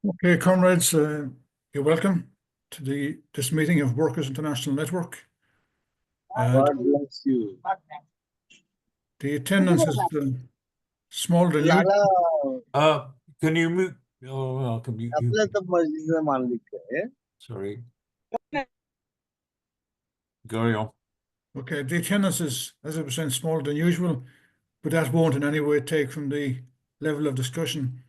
Okay, comrades, you're welcome to this meeting of Workers' International Network. God bless you. The attendance is smaller than usual. Can you move? Oh, can you? आपल्या तर मर्जीचं मालिक आहे. Sorry. Carry on. Okay, the attendance is, as I was saying, smaller than usual, but that won't in any way take from the level of discussion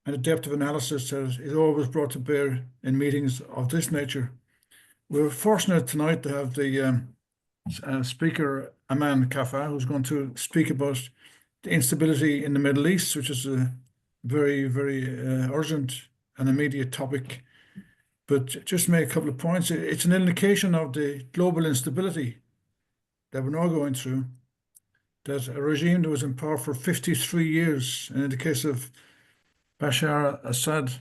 and the depth of analysis that is always brought to bear in meetings of this nature. We're fortunate tonight to have the speaker, Aman Kafa, who's going to speak about the instability in the Middle East, which is a very, very urgent and immediate topic. But just to make a couple of points, it's an indication of the global instability that we're now going through, that a regime that was in power for 53 years, and in the case of Bashar Assad,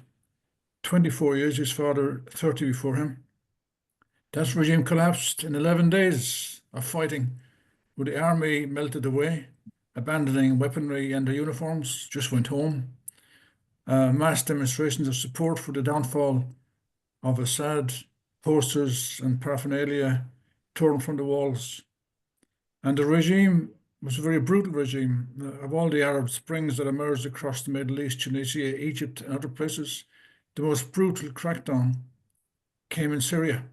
24 years, his father 30 before him, that regime collapsed in 11 days of fighting, where the army melted away, abandoning weaponry and their uniforms, just went home. Mass demonstrations of support for the downfall of Assad, posters and paraphernalia torn from the walls. And the regime was a very brutal regime. Of all the Arab Springs that emerged across the Middle East, Tunisia, Egypt, and other places, the most brutal crackdown came in Syria,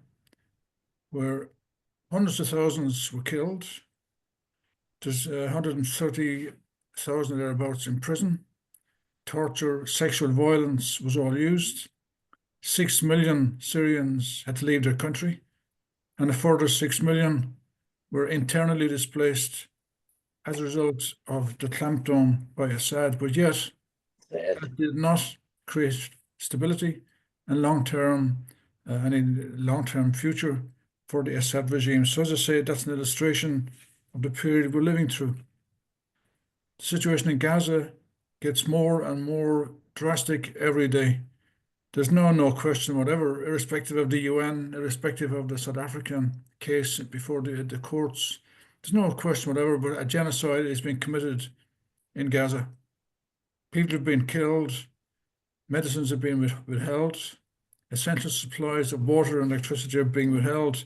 where hundreds of thousands were killed. There's 130,000 thereabouts in prison. Torture, sexual violence was all used. 6 million Syrians had to leave their country, and a further 6 million were internally displaced as a result of the clampdown by Assad. But yet, that did not create stability and any long-term future for the Assad regime. So as I say, that's an illustration of the period we're living through. The situation in Gaza gets more and more drastic every day. There's no question whatever, irrespective of the UN, irrespective of the South African case before the courts. There's no question whatever, but a genocide is being committed in Gaza. People have been killed, medicines have been withheld, essential supplies of water and electricity are being withheld,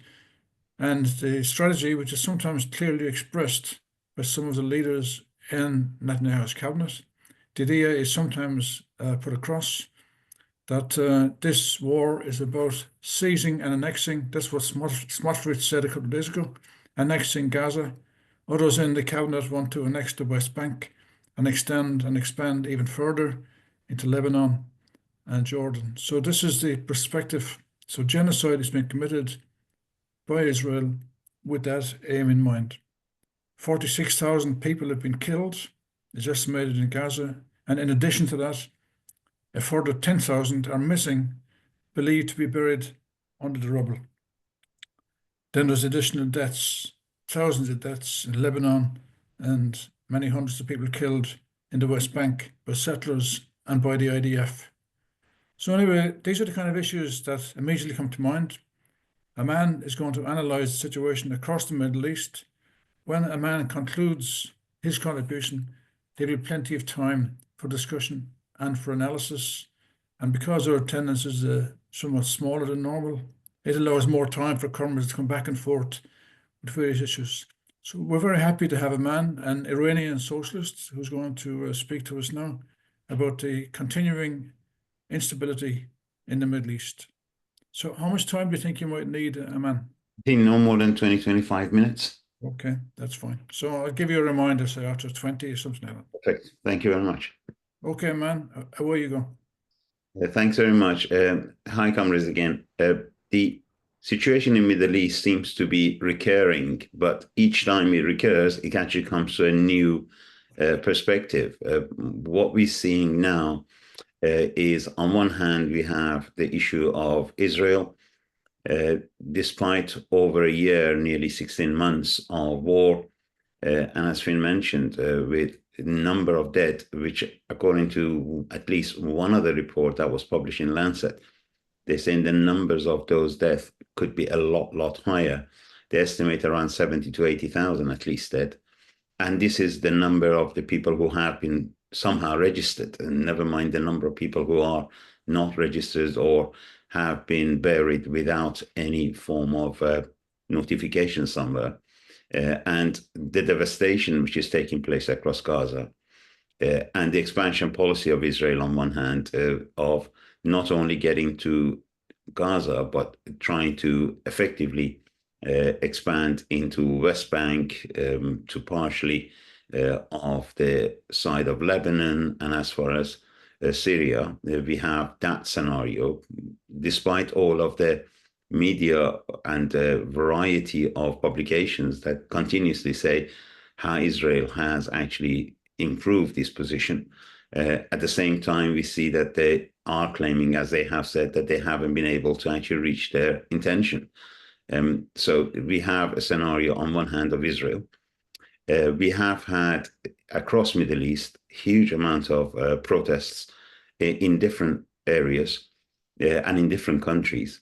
and the strategy, which is sometimes clearly expressed by some of the leaders in Netanyahu's cabinet, the idea is sometimes put across that this war is about seizing and annexing. That's what Smotrich said a couple of days ago, annexing Gaza. Others in the cabinet want to annex the West Bank and extend and expand even further into Lebanon and Jordan. So this is the perspective. So genocide has been committed by Israel with that aim in mind. 46,000 people have been killed, is estimated in Gaza. And in addition to that, a further 10,000 are missing, believed to be buried under the rubble. Then there's additional deaths, thousands of deaths in Lebanon, and many hundreds of people killed in the West Bank by settlers and by the IDF. So anyway, these are the kind of issues that immediately come to mind. Aman is going to analyze the situation across the Middle East. When Aman concludes his contribution, there'll be plenty of time for discussion and for analysis. And because our attendance is somewhat smaller than normal, it allows more time for comrades to come back and forth with various issues. So we're very happy to have Aman, an Iranian socialist, who's going to speak to us now about the continuing instability in the Middle East. So how much time do you think you might need, Aman? I think no more than 20-25 minutes. Okay, that's fine. So I'll give you a reminder, say after 20 or something like that. Perfect. Thank you very much. Okay, man, away you go. Thanks very much. Hi, comrades again. The situation in the Middle East seems to be recurring, but each time it recurs, it actually comes to a new perspective. What we're seeing now is, on one hand, we have the issue of Israel. Despite over a year, nearly 16 months of war, and as Finn mentioned, with a number of dead, which according to at least one other report that was published in Lancet, they're saying the numbers of those deaths could be a lot higher. They estimate around 70 to 80,000 at least dead. And this is the number of the people who have been somehow registered, and never mind the number of people who are not registered or have been buried without any form of notification somewhere. And the devastation which is taking place across Gaza, and the expansion policy of Israel on one hand, of not only getting to Gaza, but trying to effectively expand into West Bank, to partially of the side of Lebanon, and as far as Syria, we have that scenario. Despite all of the media and variety of publications that continuously say how Israel has actually improved this position, at the same time, we see that they are claiming, as they have said, that they haven't been able to actually reach their intention. So we have a scenario on one hand of Israel. We have had across Middle East huge amount of protests in different areas and in different countries.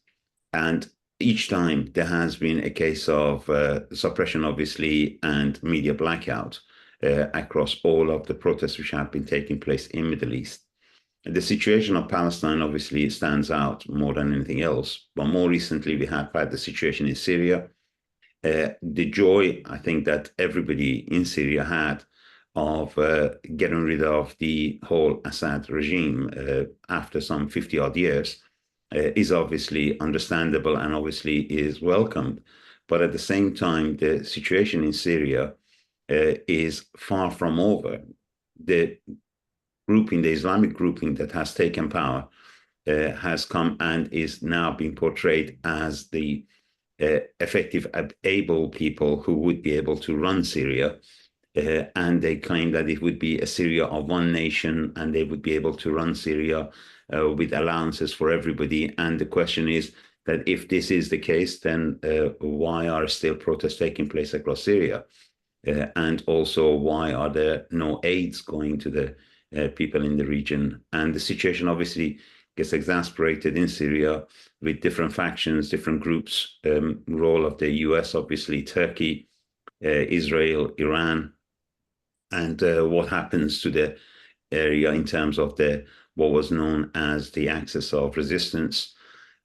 And each time there has been a case of suppression, obviously, and media blackout across all of the protests which have been taking place in Middle East. The situation of Palestine obviously stands out more than anything else. But more recently, we have had the situation in Syria. The joy, I think, that everybody in Syria had of getting rid of the whole Assad regime after some 50-odd years is obviously understandable and obviously is welcomed. But at the same time, the situation in Syria is far from over. The grouping, the Islamic grouping that has taken power has come and is now being portrayed as the effective, able people who would be able to run Syria. And they claim that it would be a Syria of one nation and they would be able to run Syria with allowances for everybody. And the question is that if this is the case, then why are still protests taking place across Syria? And also, why are there no aids going to the people in the region? And the situation obviously gets exasperated in Syria with different factions, different groups, role of the US, obviously, Turkey, Israel, Iran, and what happens to the area in terms of what was known as the axis of resistance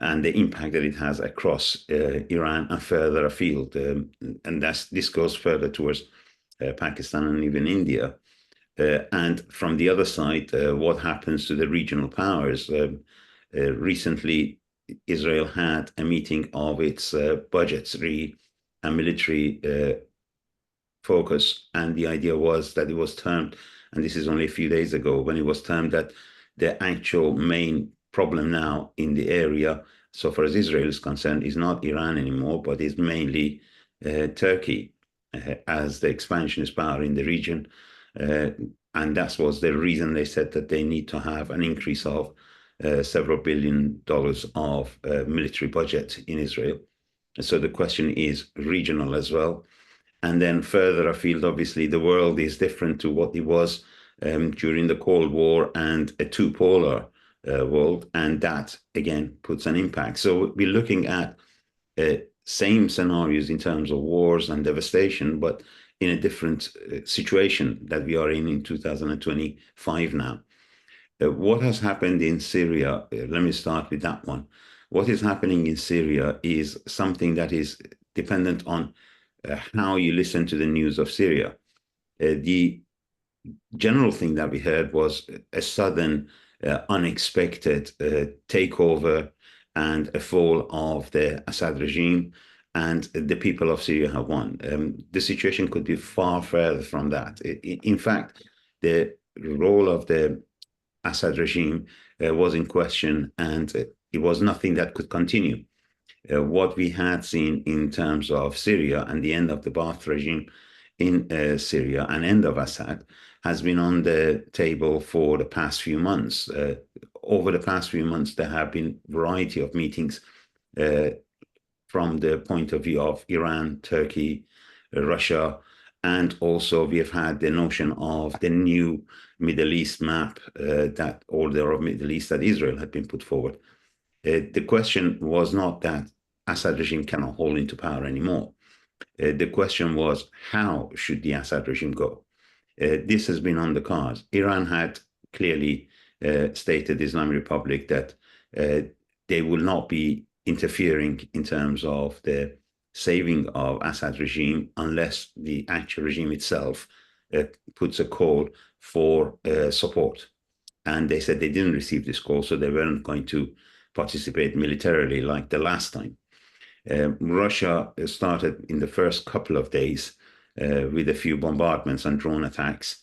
and the impact that it has across Iran and further afield. And this goes further towards Pakistan and even India. And from the other side, what happens to the regional powers? Recently, Israel had a meeting of its budgetary and military focus. And the idea was that it was termed, and this is only a few days ago, when it was termed that the actual main problem now in the area, so far as Israel is concerned, is not Iran anymore, but is mainly Turkey as the expansionist power in the region. And that was the reason they said that they need to have an increase of several $1 billion of military budget in Israel. So the question is regional as well. And then further afield, obviously, the world is different to what it was during the Cold War and a two-polar world. And that, again, puts an impact. So we're looking at same scenarios in terms of wars and devastation, but in a different situation that we are in 2025 now. What has happened in Syria, let me start with that one. What is happening in Syria is something that is dependent on how you listen to the news of Syria. The general thing that we heard was a sudden, unexpected takeover and a fall of the Assad regime, and the people of Syria have won. The situation could be far further from that. In fact, the role of the Assad regime was in question, and it was nothing that could continue. What we had seen in terms of Syria and the end of the Ba'ath regime in Syria and end of Assad has been on the table for the past few months. Over the past few months, there have been a variety of meetings from the point of view of Iran, Turkey, Russia, and also we have had the notion of the new Middle East map, that order of Middle East that Israel had been put forward. The question was not that Assad regime cannot hold into power anymore. The question was, how should the Assad regime go? This has been on the cards. Iran had clearly stated, the Islamic Republic, that they will not be interfering in terms of the saving of Assad regime unless the actual regime itself puts a call for support. And they said they didn't receive this call, so they weren't going to participate militarily like the last time. Russia started in the first couple of days with a few bombardments and drone attacks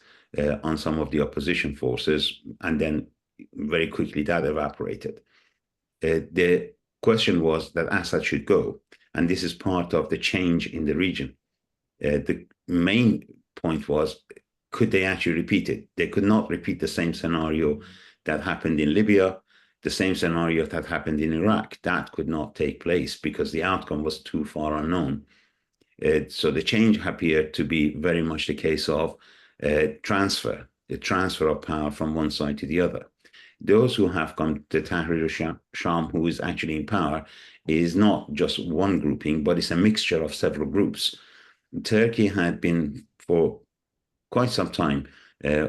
on some of the opposition forces, and then very quickly that evaporated. The question was that Assad should go, and this is part of the change in the region. The main point was, could they actually repeat it? They could not repeat the same scenario that happened in Libya, the same scenario that happened in Iraq. That could not take place because the outcome was too far unknown. So the change appeared to be very much the case of the transfer of power from one side to the other. Those who have come to Tahrir Sham, who is actually in power, is not just one grouping, but it's a mixture of several groups. Turkey had been for quite some time,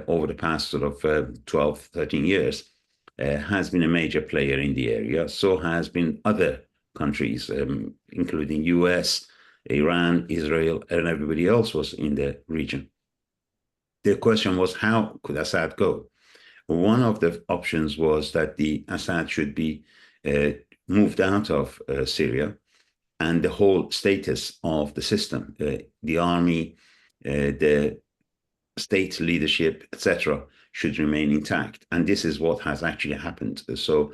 over the past sort of 12, 13 years, has been a major player in the area. So has been other countries, including US, Iran, Israel, and everybody else was in the region. The question was, how could Assad go? One of the options was that the Assad should be moved out of Syria, and the whole status of the system, the army, the state leadership, etc., should remain intact. And this is what has actually happened. So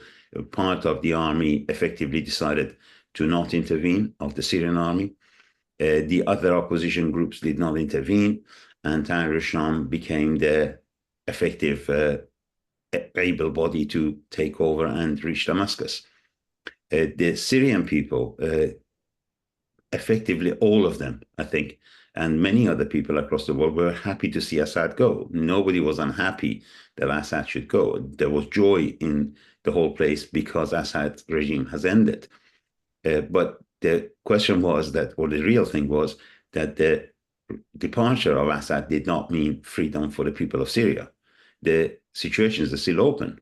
part of the army effectively decided to not intervene, of the Syrian army. The other opposition groups did not intervene, and Tahrir Sham became the effective able body to take over and reach Damascus. The Syrian people, effectively all of them, I think, and many other people across the world, were happy to see Assad go. Nobody was unhappy that Assad should go. There was joy in the whole place because Assad's regime has ended. But the question was that, or the real thing was, that the departure of Assad did not mean freedom for the people of Syria. The situations are still open.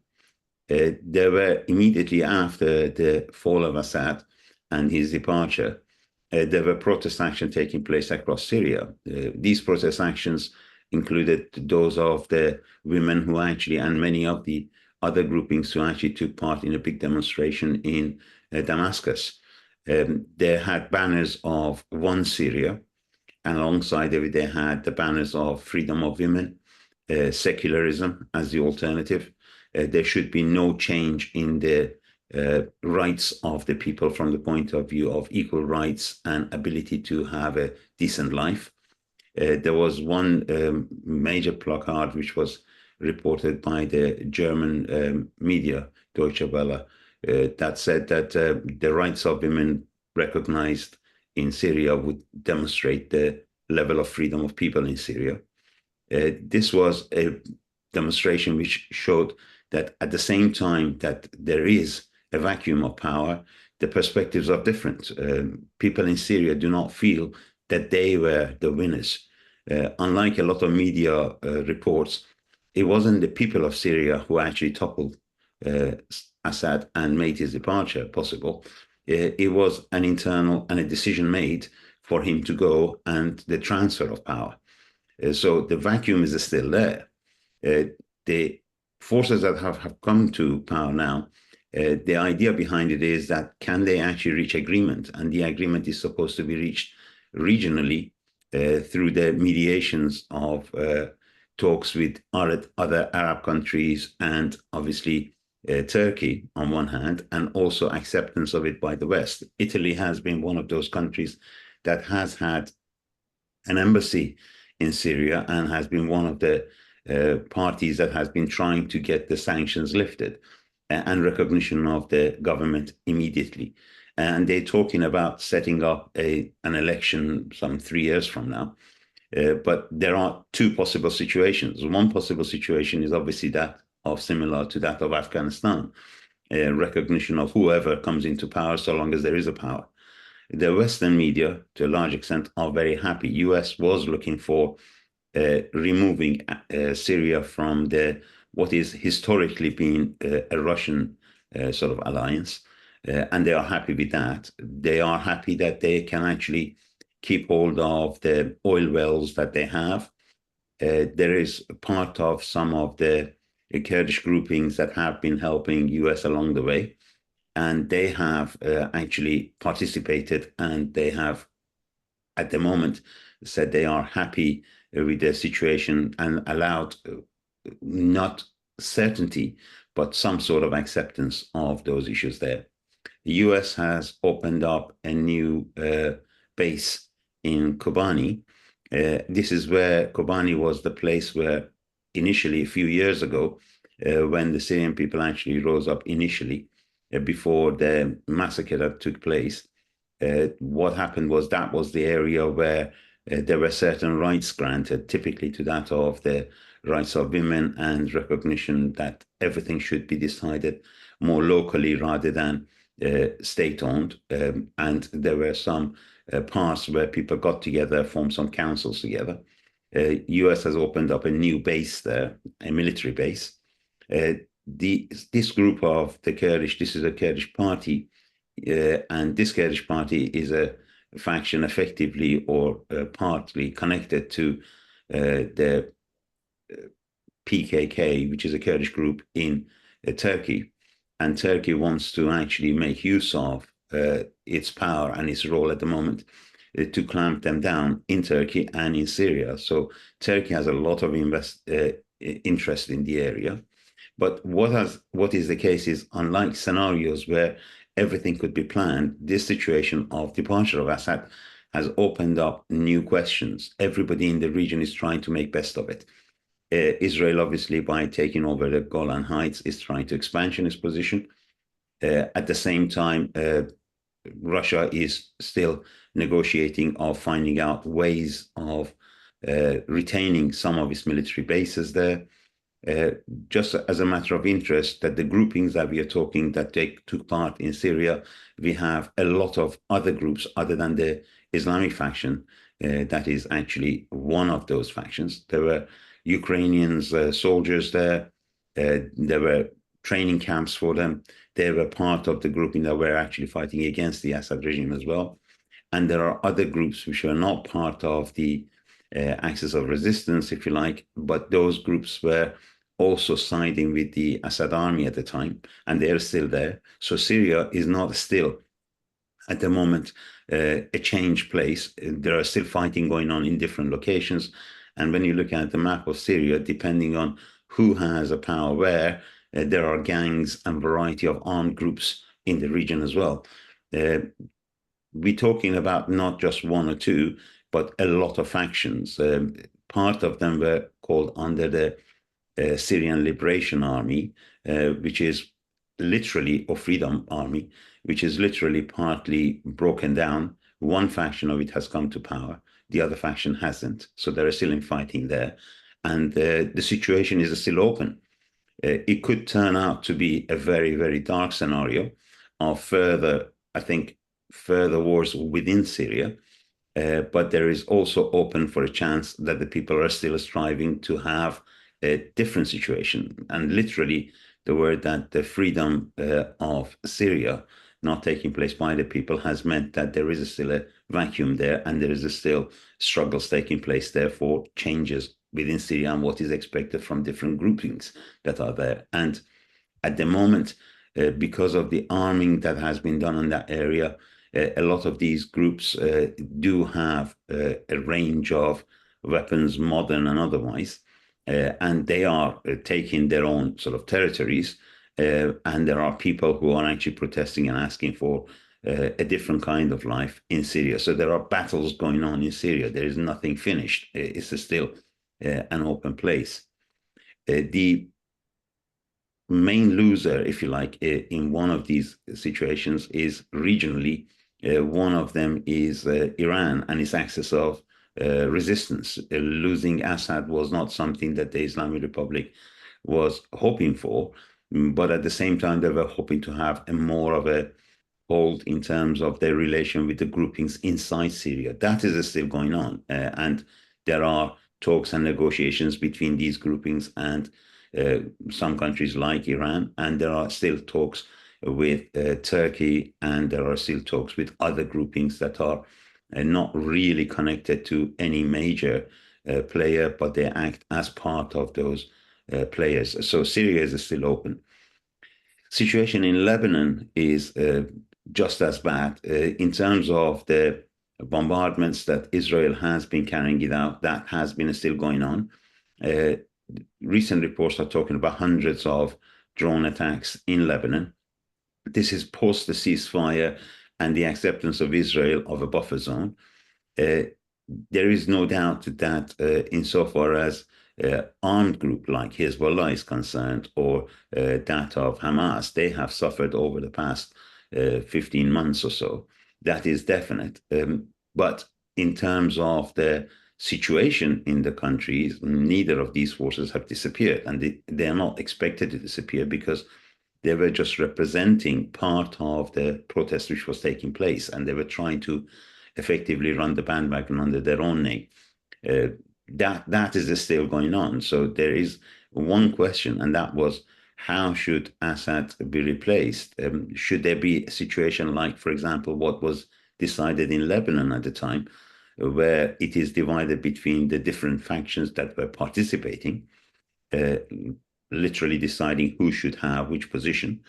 There were, immediately after the fall of Assad and his departure, there were protest actions taking place across Syria. These protest actions included those of the women who actually, and many of the other groupings who actually took part in a big demonstration in Damascus. They had banners of One Syria, and alongside of it, they had the banners of freedom of women, secularism as the alternative. There should be no change in the rights of the people from the point of view of equal rights and ability to have a decent life. There was one major placard which was reported by the German media, Deutsche Welle, that said that the rights of women recognized in Syria would demonstrate the level of freedom of people in Syria. This was a demonstration which showed that at the same time that there is a vacuum of power, the perspectives are different. People in Syria do not feel that they were the winners. Unlike a lot of media reports, it wasn't the people of Syria who actually toppled Assad and made his departure possible. It was an internal and a decision made for him to go and the transfer of power. So the vacuum is still there. The forces that have come to power now, the idea behind it is that can they actually reach agreement? And the agreement is supposed to be reached regionally through the mediations of talks with other Arab countries and obviously Turkey on one hand, and also acceptance of it by the West. Italy has been one of those countries that has had an embassy in Syria and has been one of the parties that has been trying to get the sanctions lifted and recognition of the government immediately. And they're talking about setting up an election some 3 years from now. But there are two possible situations. One possible situation is obviously that of similar to that of Afghanistan, recognition of whoever comes into power so long as there is a power. The Western media, to a large extent, are very happy. US was looking for removing Syria from the what is historically been a Russian sort of alliance. And they are happy with that. They are happy that they can actually keep hold of the oil wells that they have. There is part of some of the Kurdish groupings that have been helping US along the way, and they have actually participated, and they have, at the moment, said they are happy with the situation and allowed not certainty, but some sort of acceptance of those issues there. The US has opened up a new base in Kobani. This is where Kobani was the place where initially, a few years ago, when the Syrian people actually rose up initially, before the massacre that took place, what happened was that was the area where there were certain rights granted, typically to that of the rights of women and recognition that everything should be decided more locally rather than state-owned. And there were some parts where people got together, formed some councils together. US has opened up a new base there, a military base. This group of the Kurdish, this is a Kurdish party, and this Kurdish party is a faction effectively or partly connected to the PKK, which is a Kurdish group in Turkey. And Turkey wants to actually make use of its power and its role at the moment to clamp them down in Turkey and in Syria. So Turkey has a lot of interest in the area. But what is the case is, unlike scenarios where everything could be planned, this situation of departure of Assad has opened up new questions. Everybody in the region is trying to make best of it. Israel, obviously, by taking over the Golan Heights, is trying to expand its position. At the same time, Russia is still negotiating of finding out ways of retaining some of its military bases there. Just as a matter of interest, that the groupings that we are talking that took part in Syria, we have a lot of other groups other than the Islamic faction that is actually one of those factions. There were Ukrainians, soldiers there. There were training camps for them. They were part of the grouping that were actually fighting against the Assad regime as well. And there are other groups which are not part of the axis of resistance, if you like, but those groups were also siding with the Assad army at the time, and they're still there. So Syria is not still, at the moment, a changed place. There are still fighting going on in different locations. And when you look at the map of Syria, depending on who has a power where, there are gangs and variety of armed groups in the region as well. We're talking about not just one or two, but a lot of factions. Part of them were called under the Syrian Liberation Army, which is literally, or Freedom Army, which is literally partly broken down. One faction of it has come to power. The other faction hasn't. So there are still in fighting there. And the situation is still open. It could turn out to be a very, very dark scenario of further, I think, further wars within Syria. But there is also open for a chance that the people are still striving to have a different situation. And literally, the word that the freedom of Syria not taking place by the people has meant that there is still a vacuum there, and there is still struggles taking place there for changes within Syria and what is expected from different groupings that are there. And at the moment, because of the arming that has been done in that area, a lot of these groups do have a range of weapons, modern and otherwise, and they are taking their own sort of territories. And there are people who are actually protesting and asking for a different kind of life in Syria. So there are battles going on in Syria. There is nothing finished. It's still an open place. The main loser, if you like, in one of these situations is regionally. One of them is Iran and its axis of resistance. Losing Assad was not something that the Islamic Republic was hoping for, but at the same time, they were hoping to have a more of a hold in terms of their relation with the groupings inside Syria. That is still going on, and there are talks and negotiations between these groupings and some countries like Iran, and there are still talks with Turkey, and there are still talks with other groupings that are not really connected to any major player, but they act as part of those players. So Syria is still open. Situation in Lebanon is just as bad in terms of the bombardments that Israel has been carrying it out. That has been still going on. Recent reports are talking about hundreds of drone attacks in Lebanon. This is post the ceasefire and the acceptance of Israel of a buffer zone. There is no doubt that insofar as armed group like Hezbollah is concerned, or that of Hamas, they have suffered over the past 15 months or so. That is definite. But in terms of the situation in the countries, neither of these forces have disappeared, and they are not expected to disappear because they were just representing part of the protest which was taking place, and they were trying to effectively run the bandwagon under their own name. That is still going on. So there is one question, and that was, how should Assad be replaced? Should there be a situation like, for example, what was decided in Lebanon at the time, where it is divided between the different factions that were participating, literally deciding who should have which position?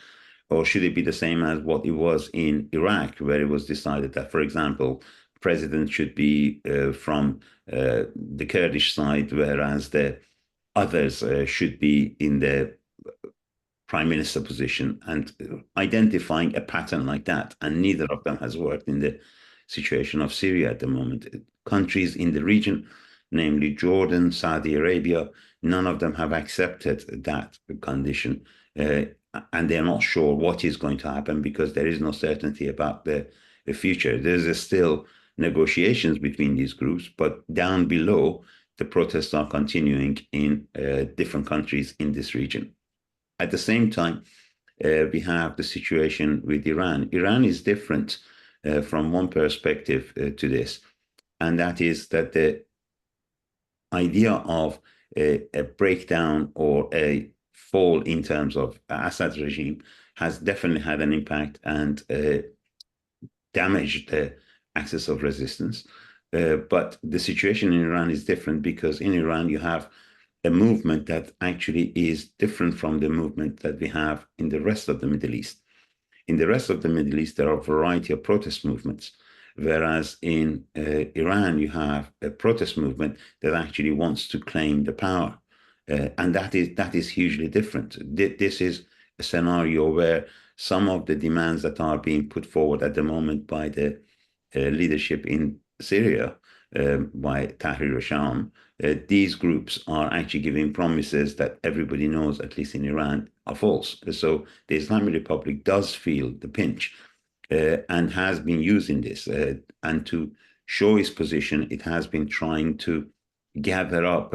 Or should it be the same as what it was in Iraq, where it was decided that, for example, president should be from the Kurdish side, whereas the others should be in the prime minister position, and identifying a pattern like that? And neither of them has worked in the situation of Syria at the moment. Countries in the region, namely Jordan, Saudi Arabia, none of them have accepted that condition. And they're not sure what is going to happen because there is no certainty about the future. There's still negotiations between these groups, but down below, the protests are continuing in different countries in this region. At the same time, we have the situation with Iran. Iran is different from one perspective to this, and that is that the idea of a breakdown or a fall in terms of Assad's regime has definitely had an impact and damaged the axis of resistance. But the situation in Iran is different, because in Iran you have a movement that actually is different from the movement that we have in the rest of the Middle East. In the rest of the Middle East, there are a variety of protest movements, whereas in Iran, you have a protest movement that actually wants to claim the power. And that is hugely different. This is a scenario where some of the demands that are being put forward at the moment by the leadership in Syria, by Tahrir al-Sham, these groups are actually giving promises that everybody knows, at least in Iran, are false. So the Islamic Republic does feel the pinch and has been using this. And to show its position, it has been trying to gather up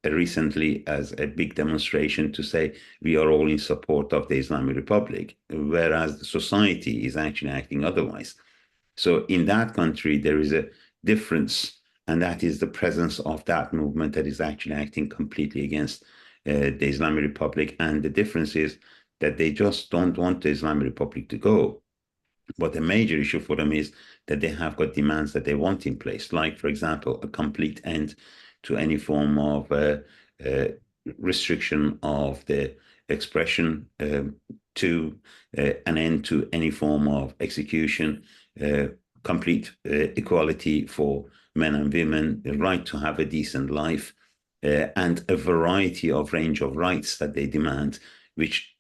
recently as a big demonstration to say we are all in support of the Islamic Republic, whereas the society is actually acting otherwise. So in that country, there is a difference, and that is the presence of that movement that is actually acting completely against the Islamic Republic. And the difference is that they just don't want the Islamic Republic to go. But the major issue for them is that they have got demands that they want in place, like, for example, a complete end to any form of restriction of the expression, to an end to any form of execution, complete equality for men and women, the right to have a decent life, and a variety of range of rights that they demand, which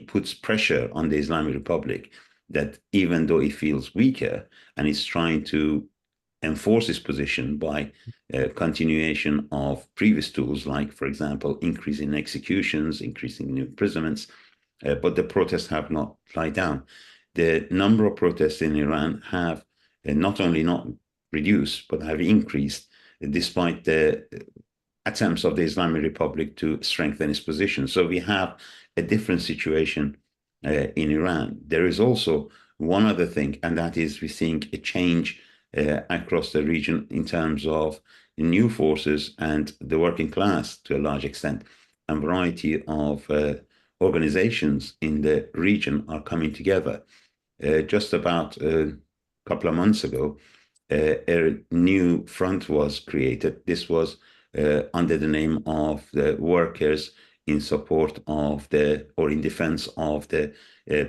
puts pressure on the Islamic Republic, that even though it feels weaker and is trying to enforce its position by continuation of previous tools, like, for example, increasing executions, increasing imprisonments, but the protests have not died down. The number of protests in Iran have not only not reduced, but have increased, despite the attempts of the Islamic Republic to strengthen its position. So we have a different situation in Iran. There is also one other thing, and that is we're seeing a change across the region in terms of new forces and the working class to a large extent. and variety of organizations in the region are coming together. Just about a couple of months ago, a new front was created. This was under the name of the Workers in Support of or in defense of the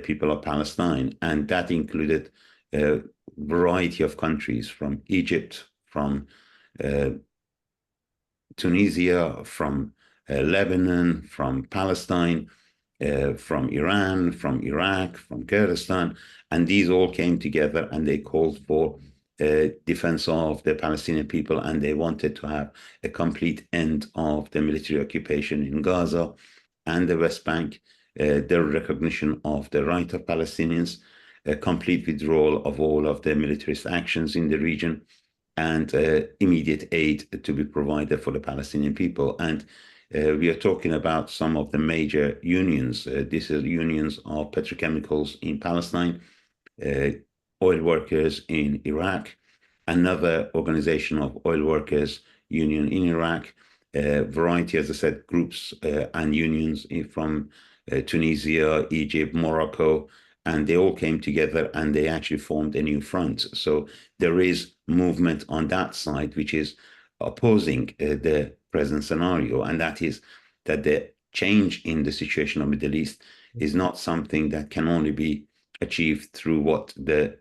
people of Palestine. And that included a variety of countries from Egypt, from Tunisia, from Lebanon, from Palestine, from Iran, from Iraq, from Kurdistan, and these all came together and they called for defense of the Palestinian people, and they wanted to have a complete end of the military occupation in Gaza and the West Bank, the recognition of the right of Palestinians, a complete withdrawal of all of the militarist actions in the region, and immediate aid to be provided for the Palestinian people. And we are talking about some of the major unions. These are unions of petrochemicals in Palestine, oil workers in Iraq, another organization of oil workers union in Iraq, variety, as I said, groups and unions from Tunisia, Egypt, Morocco, and they all came together and they actually formed a new front. So there is movement on that side, which is opposing the present scenario, and that is that the change in the situation of the Middle East is not something that can only be achieved through what the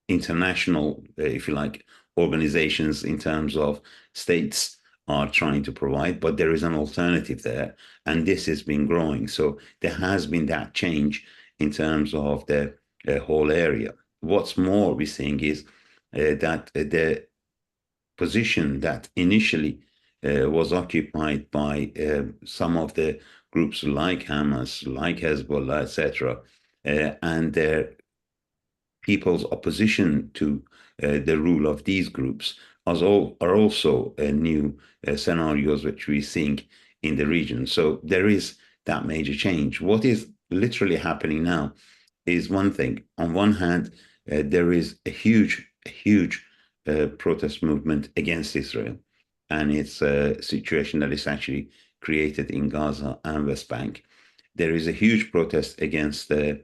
international, if you like, organizations in terms of states are trying to provide, but there is an alternative there, and this has been growing. So there has been that change in terms of the whole area. What's more, we're seeing is that the position that initially was occupied by some of the groups like Hamas, like Hezbollah, etc., and their people's opposition to the rule of these groups are also new scenarios which we're seeing in the region. So there is that major change. What is literally happening now is one thing. On one hand, there is a huge protest movement against Israel and its situation that is actually created in Gaza and West Bank. There is a huge protest against the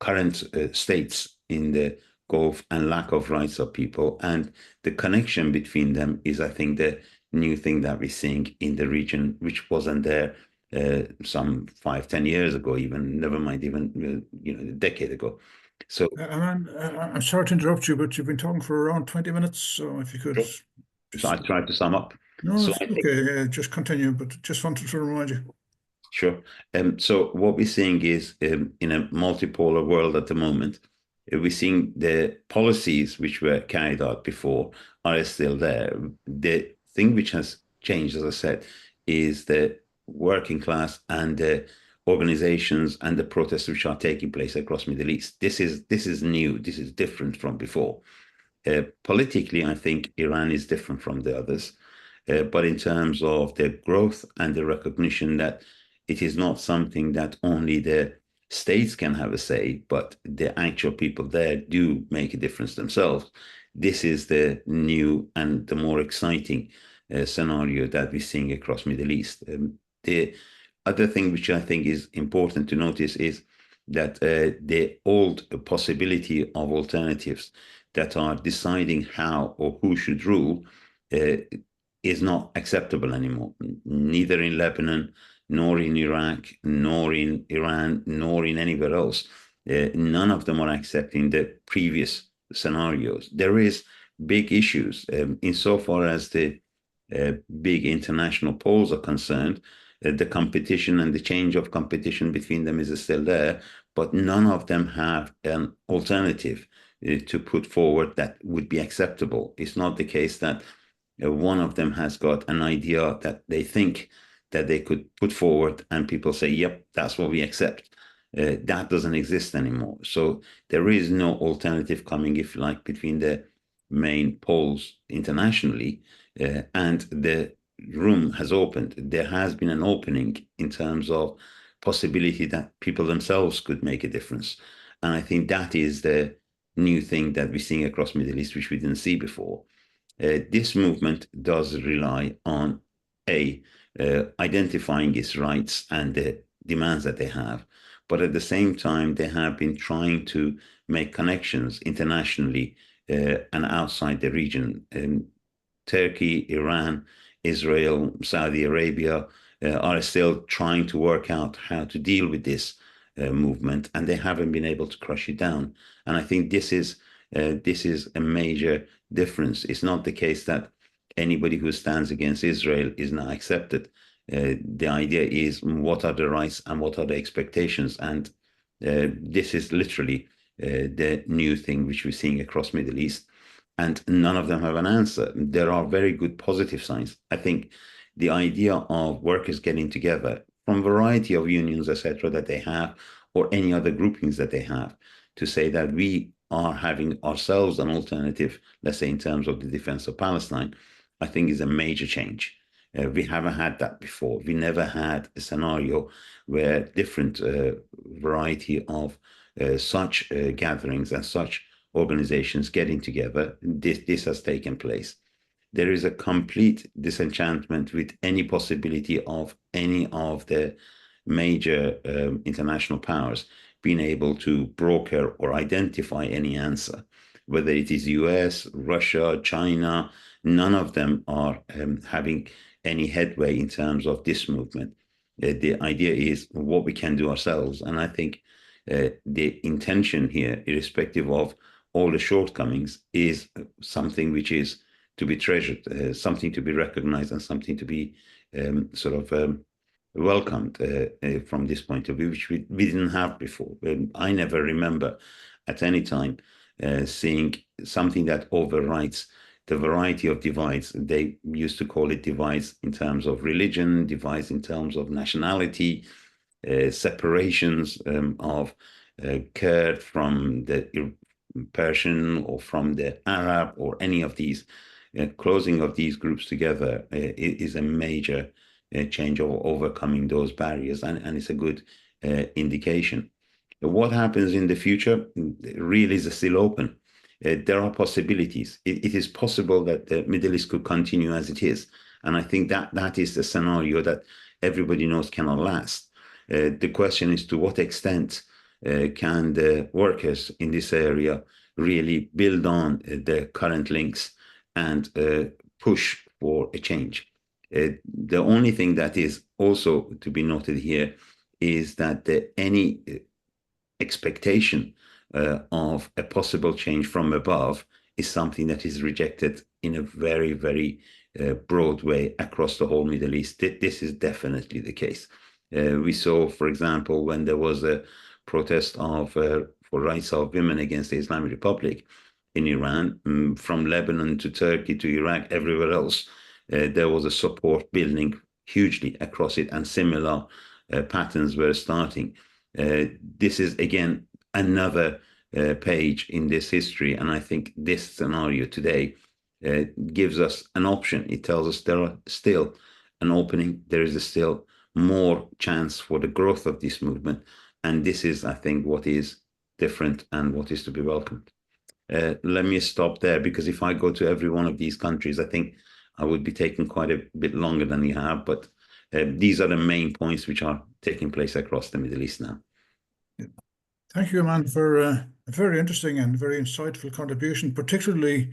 current states in the Gulf and lack of rights of people. And the connection between them is, I think, the new thing that we're seeing in the region, which wasn't there some 5-10 years ago, even, never mind, even a decade ago. So, Aman, I'm sorry to interrupt you, but you've been talking for around 20 minutes. So if you could. Sure. So I tried to sum up. No, so it's okay. Just continue, but just wanted to remind you. Sure. So what we're seeing is in a multipolar world at the moment, we're seeing the policies which were carried out before are still there. The thing which has changed, as I said, is the working class and the organizations and the protests which are taking place across Middle East. This is new. This is different from before. Politically, I think Iran is different from the others. But in terms of the growth and the recognition that it is not something that only the states can have a say, but the actual people there do make a difference themselves. This is the new and the more exciting scenario that we're seeing across Middle East. The other thing which I think is important to notice is that the old possibility of alternatives that are deciding how or who should rule is not acceptable anymore, neither in Lebanon, nor in Iraq, nor in Iran, nor in anywhere else. None of them are accepting the previous scenarios. There is big issues insofar as the big international polls are concerned. The competition and the change of competition between them is still there, but none of them have an alternative to put forward that would be acceptable. It's not the case that one of them has got an idea that they think that they could put forward and people say, yep, that's what we accept. That doesn't exist anymore. So there is no alternative coming, if you like, between the main poles internationally and the room has opened. There has been an opening in terms of possibility that people themselves could make a difference. And I think that is the new thing that we're seeing across Middle East, which we didn't see before. This movement does rely on identifying its rights and the demands that they have. But at the same time, they have been trying to make connections internationally and outside the region. Turkey, Iran, Israel, Saudi Arabia are still trying to work out how to deal with this movement, and they haven't been able to crush it down. And I think this is a major difference. It's not the case that anybody who stands against Israel is not accepted. The idea is what are the rights and what are the expectations, and this is literally the new thing which we're seeing across Middle East, and none of them have an answer. There are very good positive signs. I think the idea of workers getting together from a variety of unions, etc., that they have, or any other groupings that they have, to say that we are having ourselves an alternative, let's say in terms of the defense of Palestine, I think is a major change. We haven't had that before. We never had a scenario where different variety of such gatherings and such organizations getting together. This has taken place. There is a complete disenchantment with any possibility of any of the major international powers being able to broker or identify any answer, whether it is US, Russia, China. None of them are having any headway in terms of this movement. The idea is what we can do ourselves. And I think the intention here, irrespective of all the shortcomings, is something which is to be treasured, something to be recognized, and something to be welcomed from this point of view, which we didn't have before. I never remember at any time seeing something that overrides the variety of divides. They used to call it divides in terms of religion, divides in terms of nationality, separations of Kurd from the Persian or from the Arab or any of these. Closing of these groups together is a major change of overcoming those barriers, and it's a good indication. What happens in the future really is still open. There are possibilities. It is possible that the Middle East could continue as it is. And I think that is the scenario that everybody knows cannot last. The question is to what extent can the workers in this area really build on the current links and push for a change. The only thing that is also to be noted here is that any expectation of a possible change from above is something that is rejected in a very, very broad way across the whole Middle East. This is definitely the case. We saw, for example, when there was a protest for rights of women against the Islamic Republic in Iran, from Lebanon to Turkey to Iraq, everywhere else, there was a support building hugely across it, and similar patterns were starting. This is, again, another page in this history, and I think this scenario today gives us an option. It tells us there are still an opening, there is still more chance for the growth of this movement, and this is, I think, what is different and what is to be welcomed. Let me stop there, because if I go to every one of these countries, I think I would be taking quite a bit longer than you have, but these are the main points which are taking place across the Middle East now. Thank you, Aman, for a very interesting and very insightful contribution, particularly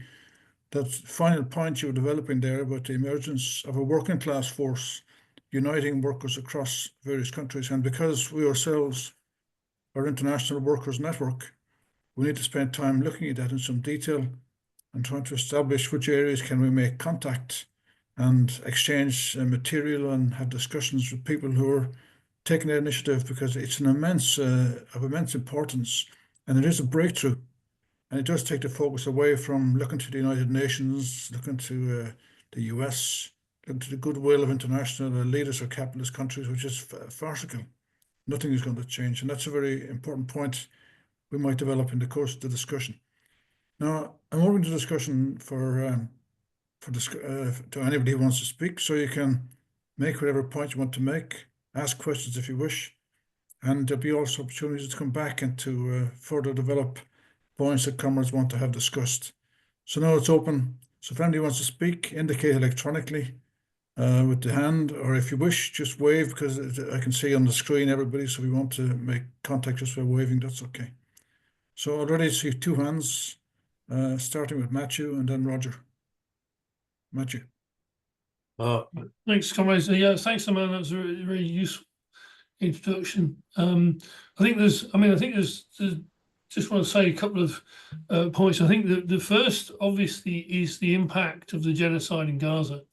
that final point you were developing there about the emergence of a working class force uniting workers across various countries. And because we ourselves are International Workers Network, we need to spend time looking at that in some detail and trying to establish which areas can we make contact and exchange material and have discussions with people who are taking the initiative, because it's an immense of immense importance, and it is a breakthrough, and it does take the focus away from looking to the United Nations, looking to the US, looking to the goodwill of international leaders or capitalist countries, which is farcical. Nothing is going to change, and that's a very important point we might develop in the course of the discussion. Now, I'm open to discussion to anybody who wants to speak, so you can make whatever point you want to make, ask questions if you wish, and there'll be also opportunities to come back and to further develop points that comrades want to have discussed. So now it's open. So if anybody wants to speak, indicate electronically, with the hand, or if you wish, just wave, because I can see on the screen everybody, so we want to make contact just by waving, that's okay. So already I see two hands, starting with Matthew and then Roger. Matthew. Thanks, comrades. Yeah, thanks, Aman. That was a really, really useful introduction. I think there's just want to say a couple of points. I think the first, obviously, is the impact of the genocide in Gaza,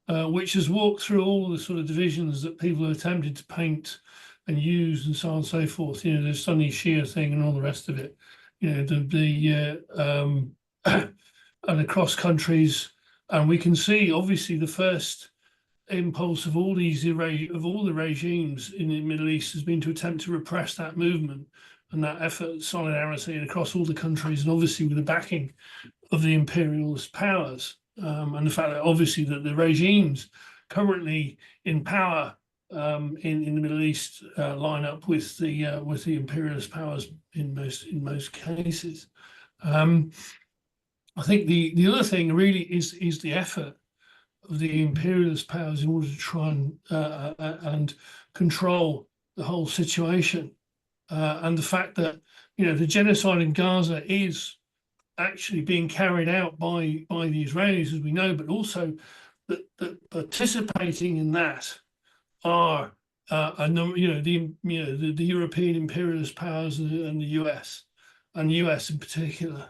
which has walked through all the sort of divisions that people have attempted to paint and use and so on and so forth. You know, the Sunni Shia thing and all the rest of it. You know, and across countries, and we can see obviously the first impulse of all the regimes in the Middle East has been to attempt to repress that movement and that effort, solidarity across all the countries, and obviously with the backing of the imperialist powers, and the fact that obviously that the regimes currently in power in the Middle East line up with the imperialist powers in most cases. I think the other thing really is the effort of the imperialist powers in order to try and control the whole situation, and the fact that, you know, the genocide in Gaza is actually being carried out by the Israelis, as we know, but also that participating in that are a number, the European imperialist powers and the US, and the US in particular.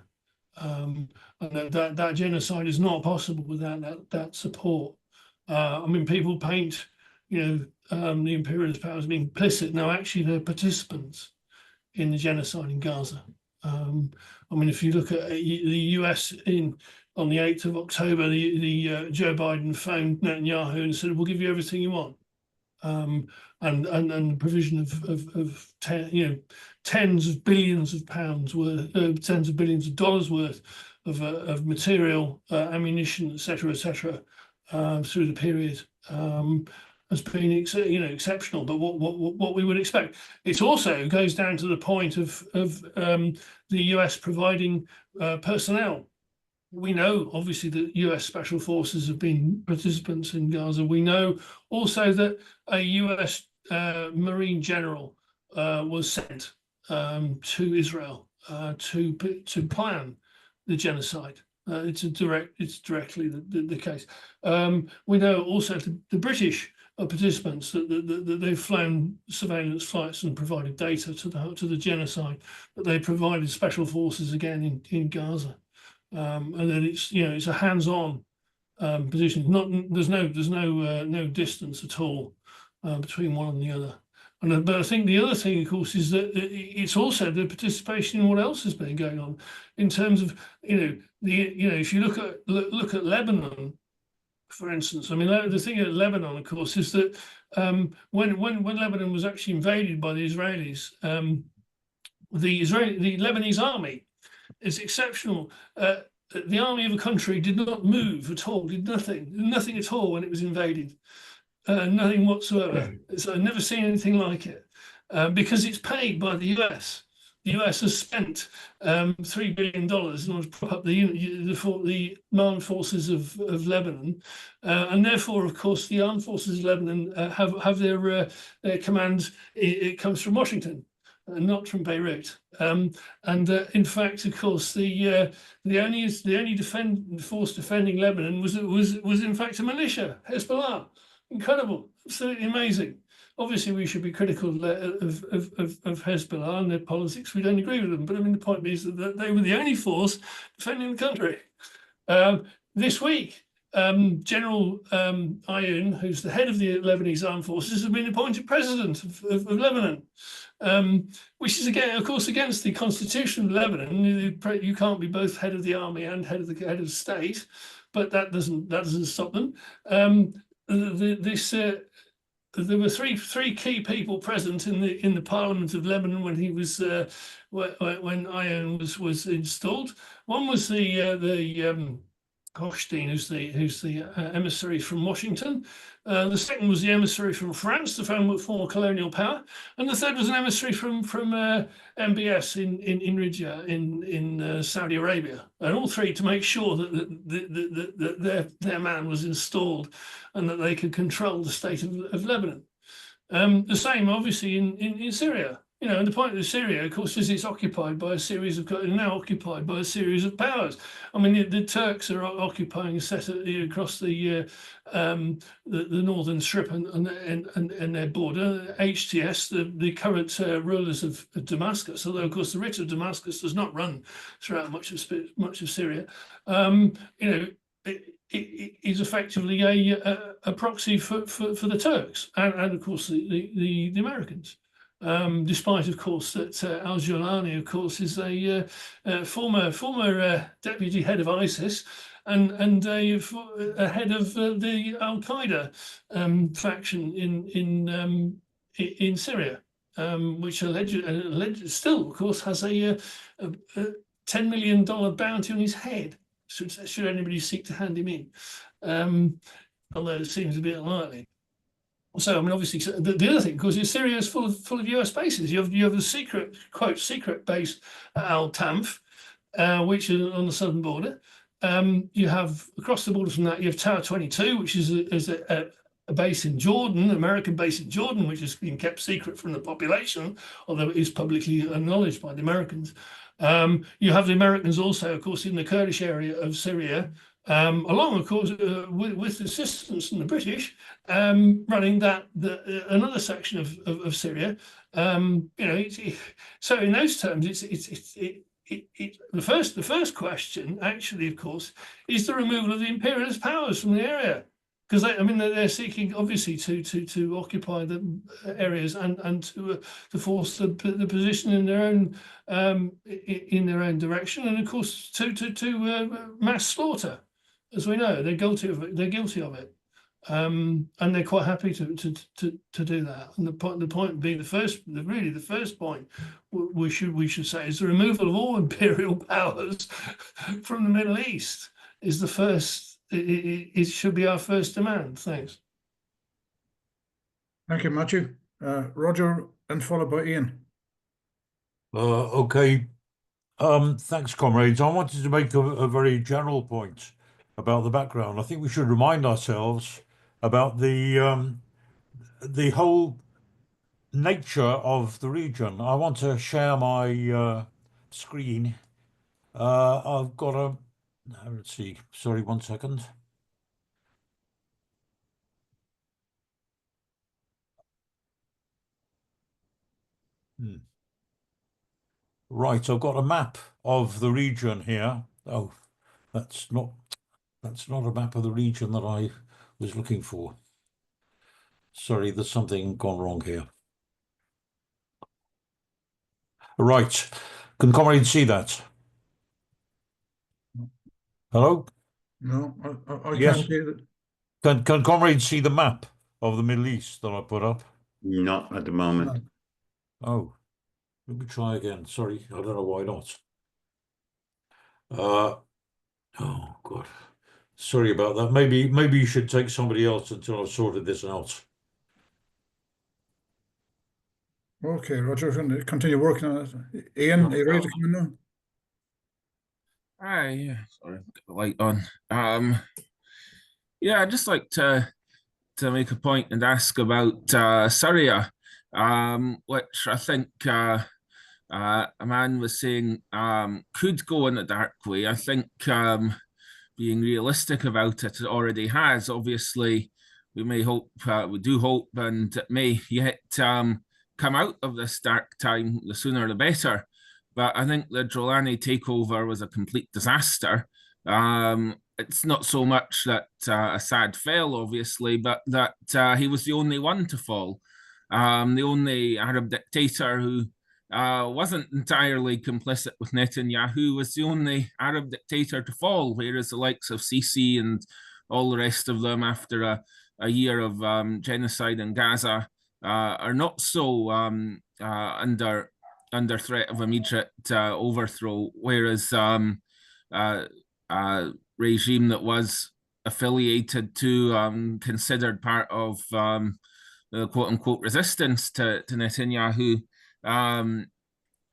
And that genocide is not possible without that support. I mean, people paint, the imperialist powers being complicit. No, actually, they're participants in the genocide in Gaza. I mean, if you look at the US on the 8th of October, the Joe Biden phoned Netanyahu and said, "We'll give you everything you want," and the provision of tens of billions of pounds worth, tens of billions of dollars worth of material, ammunition, etc., through the period has been exceptional. But what we would expect, it also goes down to the point of the US providing personnel. We know, obviously, that US special forces have been participants in Gaza. We know also that a US Marine general was sent to Israel to plan the genocide. It's directly the case. We know also the British are participants, that they've flown surveillance flights and provided data to the genocide. That they provided special forces again in Gaza. And then it's a hands-on position. There's no distance at all between one and the other. But I think the other thing, of course, is that it's also the participation in what else has been going on in terms of if you look at Lebanon, for instance. I mean, the thing at Lebanon, of course, is that when Lebanon was actually invaded by the Israelis, the Lebanese army is exceptional. The army of a country did not move at all, did nothing at all when it was invaded, nothing whatsoever. So I've never seen anything like it, because it's paid by the US. The US has spent $3 billion in order to prop up the armed forces of Lebanon, and therefore, of course, the armed forces of Lebanon have their command. It comes from Washington, not from Beirut. And in fact, of course, the only force defending Lebanon was in fact a militia, Hezbollah. Incredible, absolutely amazing. Obviously, we should be critical of Hezbollah and their politics. We don't agree with them, but I mean, the point is that they were the only force defending the country. This week, General Ayoun, who's the head of the Lebanese armed forces, has been appointed president of Lebanon, which is, again, of course, against the constitution of Lebanon. You can't be both head of the army and head of the state, but that doesn't stop them. There were three key people present in the Parliament of Lebanon when he was when Ayoun was installed. One was the Hochstein, who's the emissary from Washington. The second was the emissary from France, the former colonial power, and the third was an emissary from MBS in Riyadh in Saudi Arabia, and all three to make sure that their man was installed and that they could control the state of Lebanon. The same, obviously, in Syria. You know, and the point of Syria, of course, is it's occupied by a series of now occupied by a series of powers. I mean, the Turks are occupying a set across the northern strip and their border. HTS, the current rulers of Damascus, although of course the writ of Damascus does not run throughout much of Syria. You know, it is effectively a proxy for the Turks and of course the Americans. Despite, of course, that al-Jolani, of course, is a former deputy head of ISIS and a head of the Al-Qaeda faction in Syria, which allegedly still, of course, has a $10 million bounty on his head should anybody seek to hand him in, although it seems a bit unlikely. So, I mean, obviously, the other thing, of course, is Syria is full of US bases. You have the secret base at Al Tanf, which is on the southern border. You have across the border from that, you have Tower 22, which is a base in Jordan, American base in Jordan, which has been kept secret from the population, although it is publicly acknowledged by the Americans. You have the Americans also, of course, in the Kurdish area of Syria, along, of course, with assistance from the British, running another section of Syria. You know, so in those terms, the first question, actually, of course, is the removal of the imperialist powers from the area, because they're seeking obviously to occupy the areas and to force the position in their own direction, and of course to mass slaughter. As we know, they're guilty of it, and they're quite happy to do that. And the point being, the first point we should say is the removal of all imperial powers from the Middle East is the first. It should be our first demand. Thanks. Thank you, Matthew. Roger, and followed by Ian. Okay. Thanks, comrades. I wanted to make a very general point about the background. I think we should remind ourselves about the whole nature of the region. I want to share my screen. I've got a, let's see, sorry, 1 second. Right, I've got a map of the region here. Oh, that's not a map of the region that I was looking for. Sorry, there's something gone wrong here. Right, can comrades see that? Hello? No, I Yes. can't see that. Can comrades see the map of the Middle East that I put up? Not at the moment. Oh, let me try again. Sorry, I don't know why not. Oh God, sorry about that. Maybe you should take somebody else until I've sorted this out. Okay, Roger, going to continue working on it. Ian, are you ready to come in now? Hi, yeah, sorry, got the light on. Yeah, I'd just like to make a point and ask about Syria, which I think Aman was saying could go in a dark way. I think being realistic about it already has. Obviously, we do hope, and it may yet come out of this dark time. The sooner the better. But I think the Jolani takeover was a complete disaster. It's not so much that Assad fell, obviously, but that he was the only one to fall. The only Arab dictator who wasn't entirely complicit with Netanyahu was the only Arab dictator to fall, whereas the likes of Sisi and all the rest of them, after a year of genocide in Gaza, are not so under threat of immediate overthrow, whereas regime that was affiliated to, considered part of the quote-unquote resistance to Netanyahu,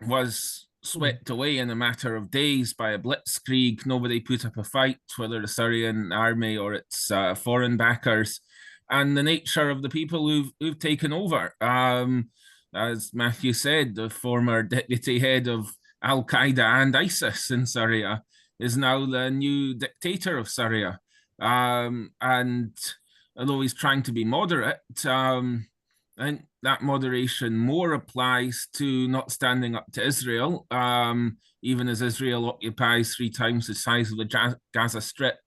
was swept away in a matter of days by a blitzkrieg. Nobody put up a fight, whether the Syrian army or its foreign backers. And the nature of the people who've taken over. As Matthew said, the former deputy head of Al-Qaeda and ISIS in Syria is now the new dictator of Syria. And although he's trying to be moderate, I think that moderation more applies to not standing up to Israel, even as Israel occupies 3 times the size of the Gaza Strip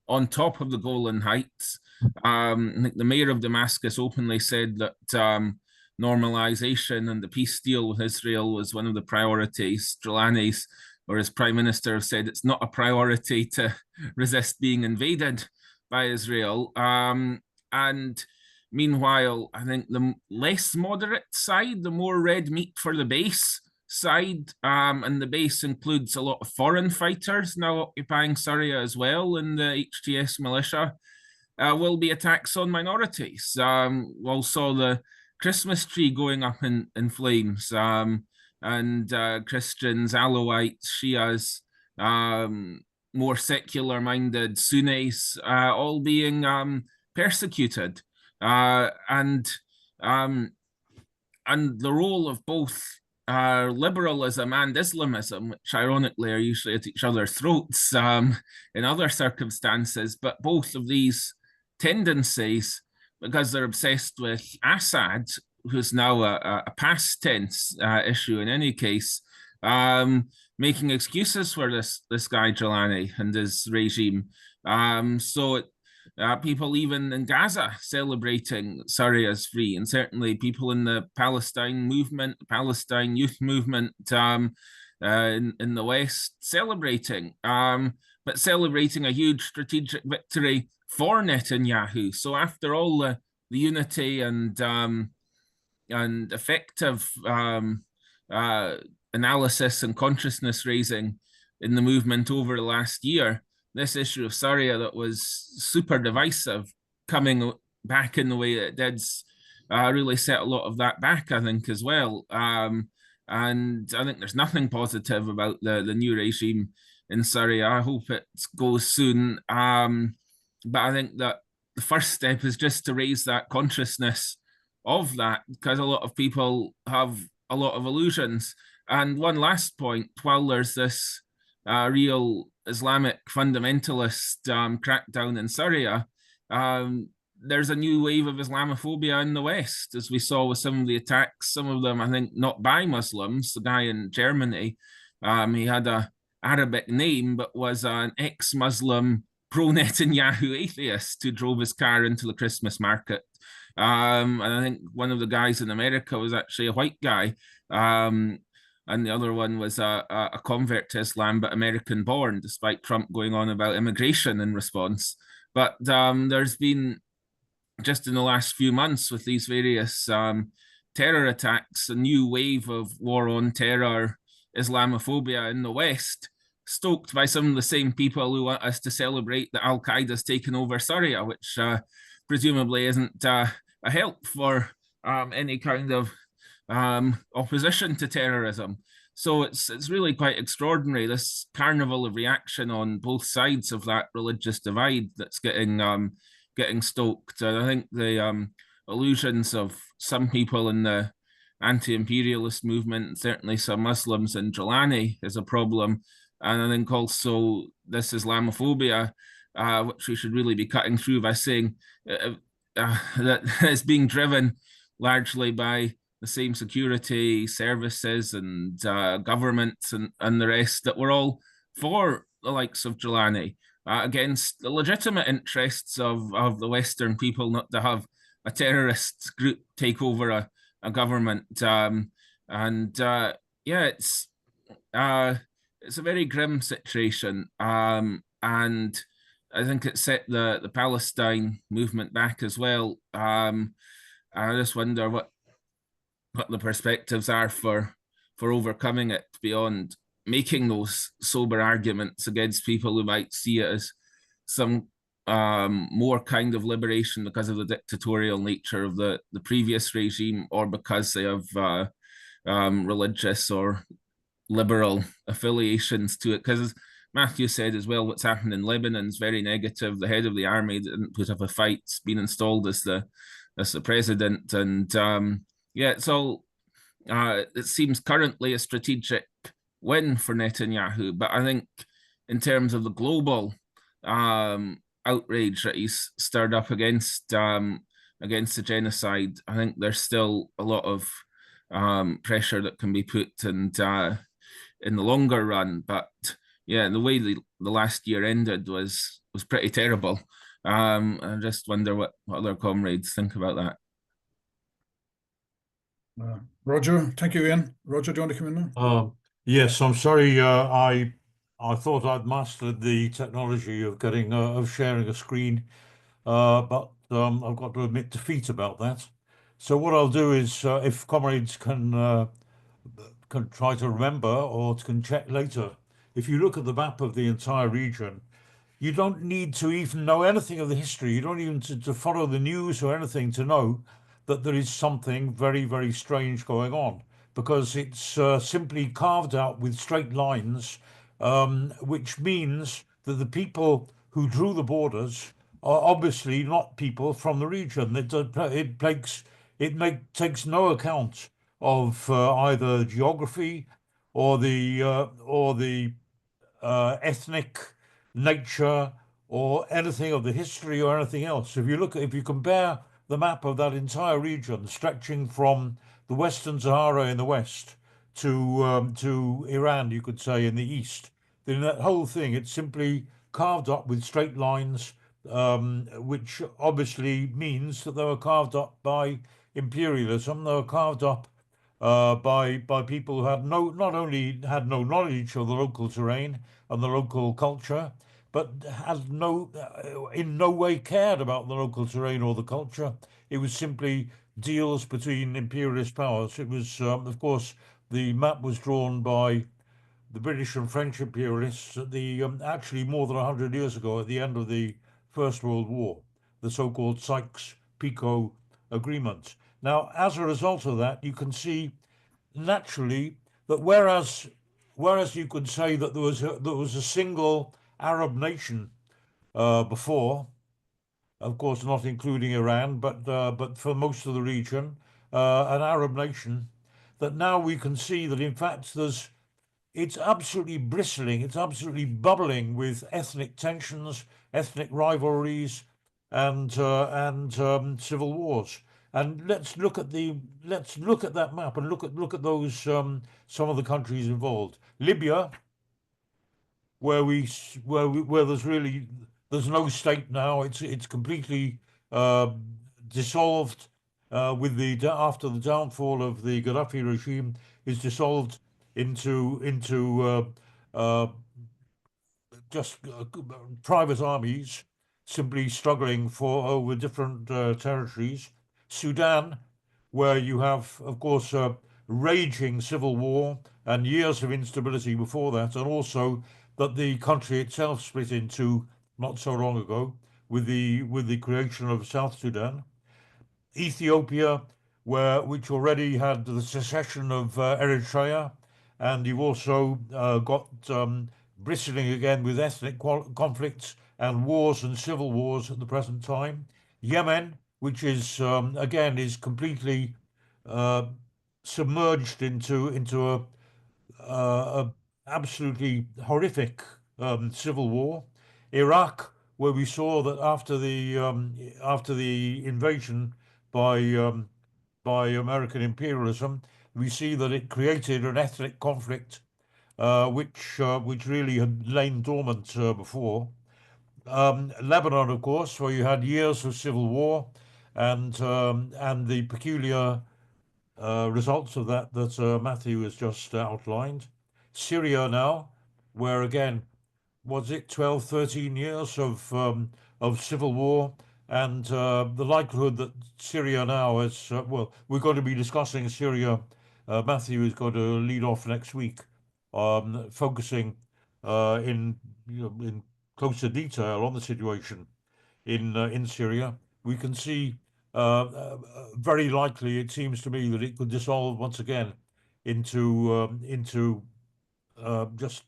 on top of the Golan Heights. I think the mayor of Damascus openly said that normalization and the peace deal with Israel was one of the priorities. Jelani's, or his prime minister, said it's not a priority to resist being invaded by Israel. And meanwhile, I think the less moderate side, the more red meat for the base side, and the base includes a lot of foreign fighters now occupying Syria as well in the HTS militia, will be attacks on minorities. We all saw the Christmas tree going up in flames, and Christians, Alawites, Shias, more secular-minded Sunnis, all being persecuted. And the role of both liberalism and Islamism, which ironically are usually at each other's throats in other circumstances, but both of these tendencies, because they're obsessed with Assad, who's now a past tense issue in any case, making excuses for this guy Jelani and his regime. People even in Gaza celebrating Syria's free, and certainly people in the Palestine movement, Palestine youth movement in the West celebrating, but celebrating a huge strategic victory for Netanyahu. So after all the unity and effective analysis and consciousness raising in the movement over the last year, this issue of Syria that was super divisive coming back in the way it did really set a lot of that back, I think, as well. And I think there's nothing positive about the new regime in Syria. I hope it goes soon. But I think that the first step is just to raise that consciousness of that, because a lot of people have a lot of illusions. And one last point, while there's this real Islamic fundamentalist crackdown in Syria, there's a new wave of Islamophobia in the West, as we saw with some of the attacks, some of them, I think, not by Muslims. The guy in Germany, he had an Arabic name, but was an ex-Muslim pro-Netanyahu atheist who drove his car into the Christmas market. And I think one of the guys in America was actually a white guy. And the other one was a convert to Islam, but American-born, despite Trump going on about immigration in response. But there's been, just in the last few months with these various terror attacks, a new wave of war on terror, Islamophobia in the West, stoked by some of the same people who want us to celebrate that Al-Qaeda's taken over Syria, which presumably isn't a help for any kind of opposition to terrorism. So it's really quite extraordinary, this carnival of reaction on both sides of that religious divide that's getting stoked. And I think the illusions of some people in the anti-imperialist movement, certainly some Muslims in Jelani, is a problem. And I think also this Islamophobia, which we should really be cutting through by saying that is being driven largely by the same security services and governments and the rest that were all for the likes of Jelani, against the legitimate interests of the Western people not to have a terrorist group take over a government. It's a very grim situation. And I think it set the Palestine movement back as well. I just wonder what the perspectives are for overcoming it, beyond making those sober arguments against people who might see it some more kind of liberation because of the dictatorial nature of the previous regime, or because they have religious or liberal affiliations to it. Because as Matthew said as well, what's happened in Lebanon is very negative. The head of the army didn't put up a fight. It's been installed as the president, and yeah, it's all. It seems currently a strategic win for Netanyahu, but I think in terms of the global outrage that he's stirred up against the genocide, I think there's still a lot of pressure that can be put and in the longer run. But yeah, the way the last year ended was pretty terrible. I just wonder what other comrades think about that. Roger, thank you, Ian. Roger, do you want to come in now? Yes, I'm sorry. I thought I'd mastered the technology of getting of sharing a screen, but I've got to admit defeat about that. So what I'll do is, if comrades can try to remember or can check later, if you look at the map of the entire region, you don't need to even know anything of the history. You don't even to follow the news or anything to know that there is something very, very strange going on, because it's simply carved out with straight lines, which means that the people who drew the borders are obviously not people from the region. It takes no account of either geography or the ethnic nature or anything of the history or anything else. If you compare the map of that entire region, stretching from the Western Sahara in the west to Iran, you could say, in the east, then that whole thing, it's simply carved up with straight lines, which obviously means that they were carved up by imperialism. They were carved up by people who had not only had no knowledge of the local terrain and the local culture, but had in no way cared about the local terrain or the culture. It was simply deals between imperialist powers. It was, of course, the map was drawn by the British and French imperialists at actually more than 100 years ago, at the end of the First World War, the so-called Sykes-Picot Agreement. Now, as a result of that, you can see naturally that whereas you could say that there was a single Arab nation before, of course not including Iran, but for most of the region, an Arab nation, that now we can see that in fact it's absolutely bristling, it's absolutely bubbling with ethnic tensions, ethnic rivalries, and civil wars. And let's look at that map and look at those some of the countries involved. Libya, where there's no state now. It's completely dissolved after the downfall of the Gaddafi regime is dissolved into just private armies simply struggling over different territories. Sudan, where you have, of course, a raging civil war and years of instability before that, and also that the country itself split in two not so long ago with the creation of South Sudan. Ethiopia, which already had the secession of Eritrea, and you've also got bristling again with ethnic conflicts and wars and civil wars at the present time. Yemen, which is again is completely submerged into a absolutely horrific civil war. Iraq, where we saw that after the invasion by American imperialism, we see that it created an ethnic conflict which really had lain dormant before. Lebanon, of course, where you had years of civil war and the peculiar results of that Matthew has just outlined. Syria now, where again, was it 12, 13 years of civil war, and the likelihood that Syria now is, well, we're going to be discussing Syria. Matthew is going to lead off next week, focusing in closer detail on the situation in Syria, we can see very likely, it seems to me, that it could dissolve once again into just,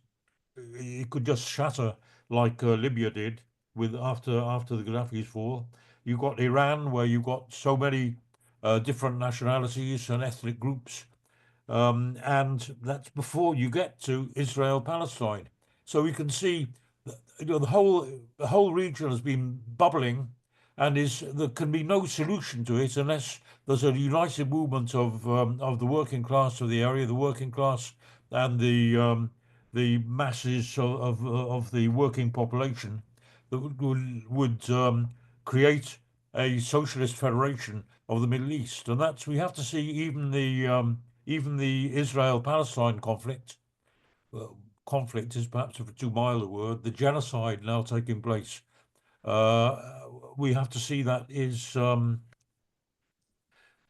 it could just shatter like Libya did with after the Gaddafi's fall. You've got Iran, where you've got so many different nationalities and ethnic groups, and that's before you get to Israel, Palestine. So we can see, the whole region has been bubbling, and there can be no solution to it unless there's a united movement of the working class of the area, the working class and the masses of the working population that would create a socialist federation of the Middle East. And that's, we have to see even the Israel-Palestine conflict. Conflict is perhaps too mild a word. The genocide now taking place. We have to see that is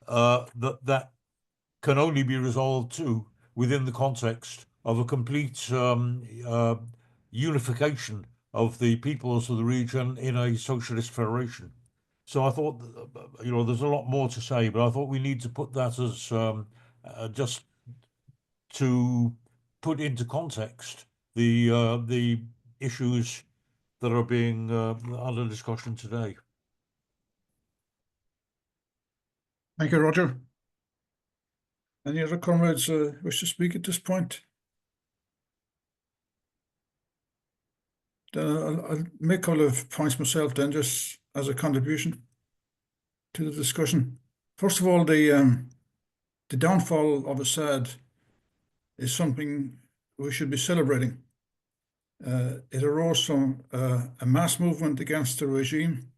that can only be resolved too within the context of a complete unification of the peoples of the region in a socialist federation. So I thought, there's a lot more to say, but I thought we need to put that as just to put into context the issues that are being under discussion today. Thank you, Roger. Any other comrades wish to speak at this point? Then I'll make a couple of points myself then, just as a contribution to the discussion. First of all, the downfall of Assad is something we should be celebrating. It arose from a mass movement against the regime,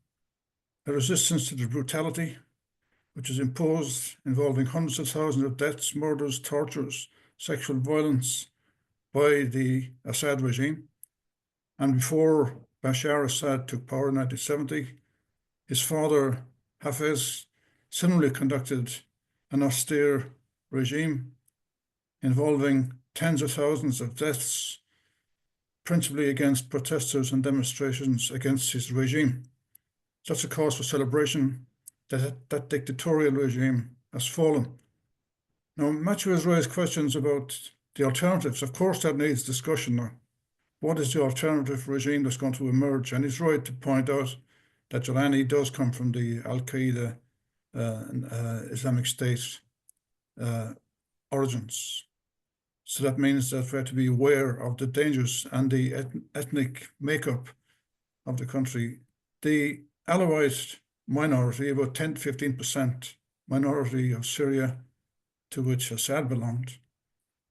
a resistance to the brutality which is imposed, involving hundreds of thousands of deaths, murders, tortures, sexual violence by the Assad regime. And before Bashar Assad took power in 1970, his father, Hafez, similarly conducted an austere regime involving tens of thousands of deaths, principally against protesters and demonstrations against his regime. That's a cause for celebration that dictatorial regime has fallen. Now, Matthew has raised questions about the alternatives. Of course, that needs discussion now. What is the alternative regime that's going to emerge? And he's right to point out that Jolani does come from the Al-Qaeda Islamic State origins. So that means that we have to be aware of the dangers and the ethnic makeup of the country. The Alawite minority, about 10 to 15% minority of Syria, to which Assad belonged,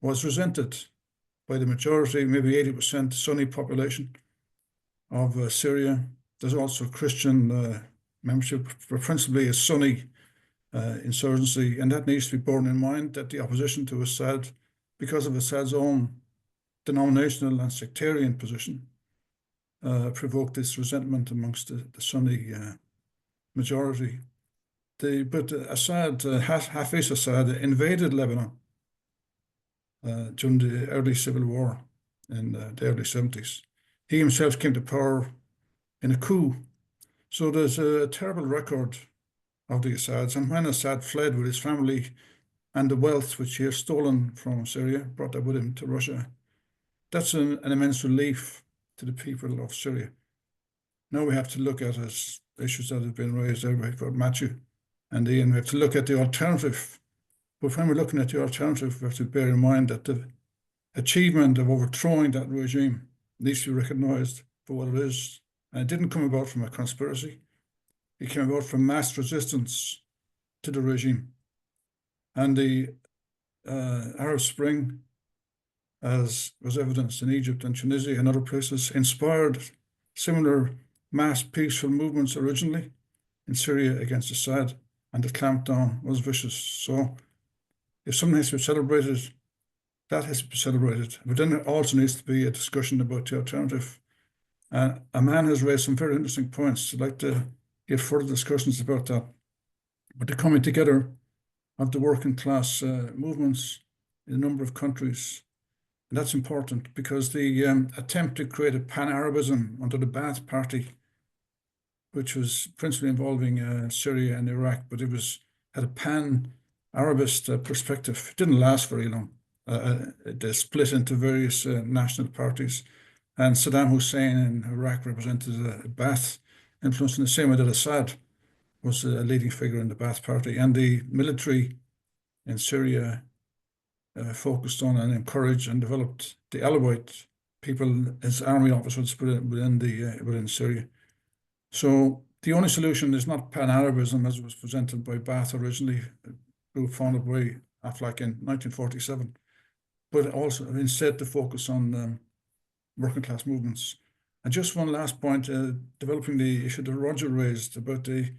was resented by the majority, maybe 80% Sunni population of Syria. There's also Christian membership, but principally a Sunni insurgency, and that needs to be borne in mind, that the opposition to Assad, because of Assad's own denominational and sectarian position, provoked this resentment amongst the Sunni majority. But Assad, Hafiz Assad, invaded Lebanon during the early civil war in the early 70s. He himself came to power in a coup. So there's a terrible record of the Assads. And when Assad fled with his family and the wealth which he has stolen from Syria, brought that with him to Russia, that's an immense relief to the people of Syria. Now we have to look at as issues that have been raised there by Matthew and Ian. We have to look at the alternative. But when we're looking at the alternative, we have to bear in mind that the achievement of overthrowing that regime needs to be recognized for what it is. And it didn't come about from a conspiracy. It came about from mass resistance to the regime. And the Arab Spring, as was evidenced in Egypt and Tunisia and other places, inspired similar mass peaceful movements originally in Syria against Assad, and the clampdown was vicious. So if something has to be celebrated, that has to be celebrated. But then there also needs to be a discussion about the alternative. Aman has raised some very interesting points. I'd like to get further discussions about that. But the coming together of the working class movements in a number of countries, And that's important because the attempt to create a pan-Arabism under the Ba'ath Party, which was principally involving Syria and Iraq, but it had a pan-Arabist perspective. It didn't last very long. They split into various national parties, and Saddam Hussein in Iraq represented a Ba'ath influence in the same way that Assad was a leading figure in the Ba'ath Party, and the military in Syria focused on and encouraged and developed the Alawite people as army officers within Syria. So the only solution is not pan-Arabism as was presented by Ba'ath originally, a group founded by Aflaq in 1947, but also instead to focus on working class movements. And just one last point, developing the issue that Roger raised about the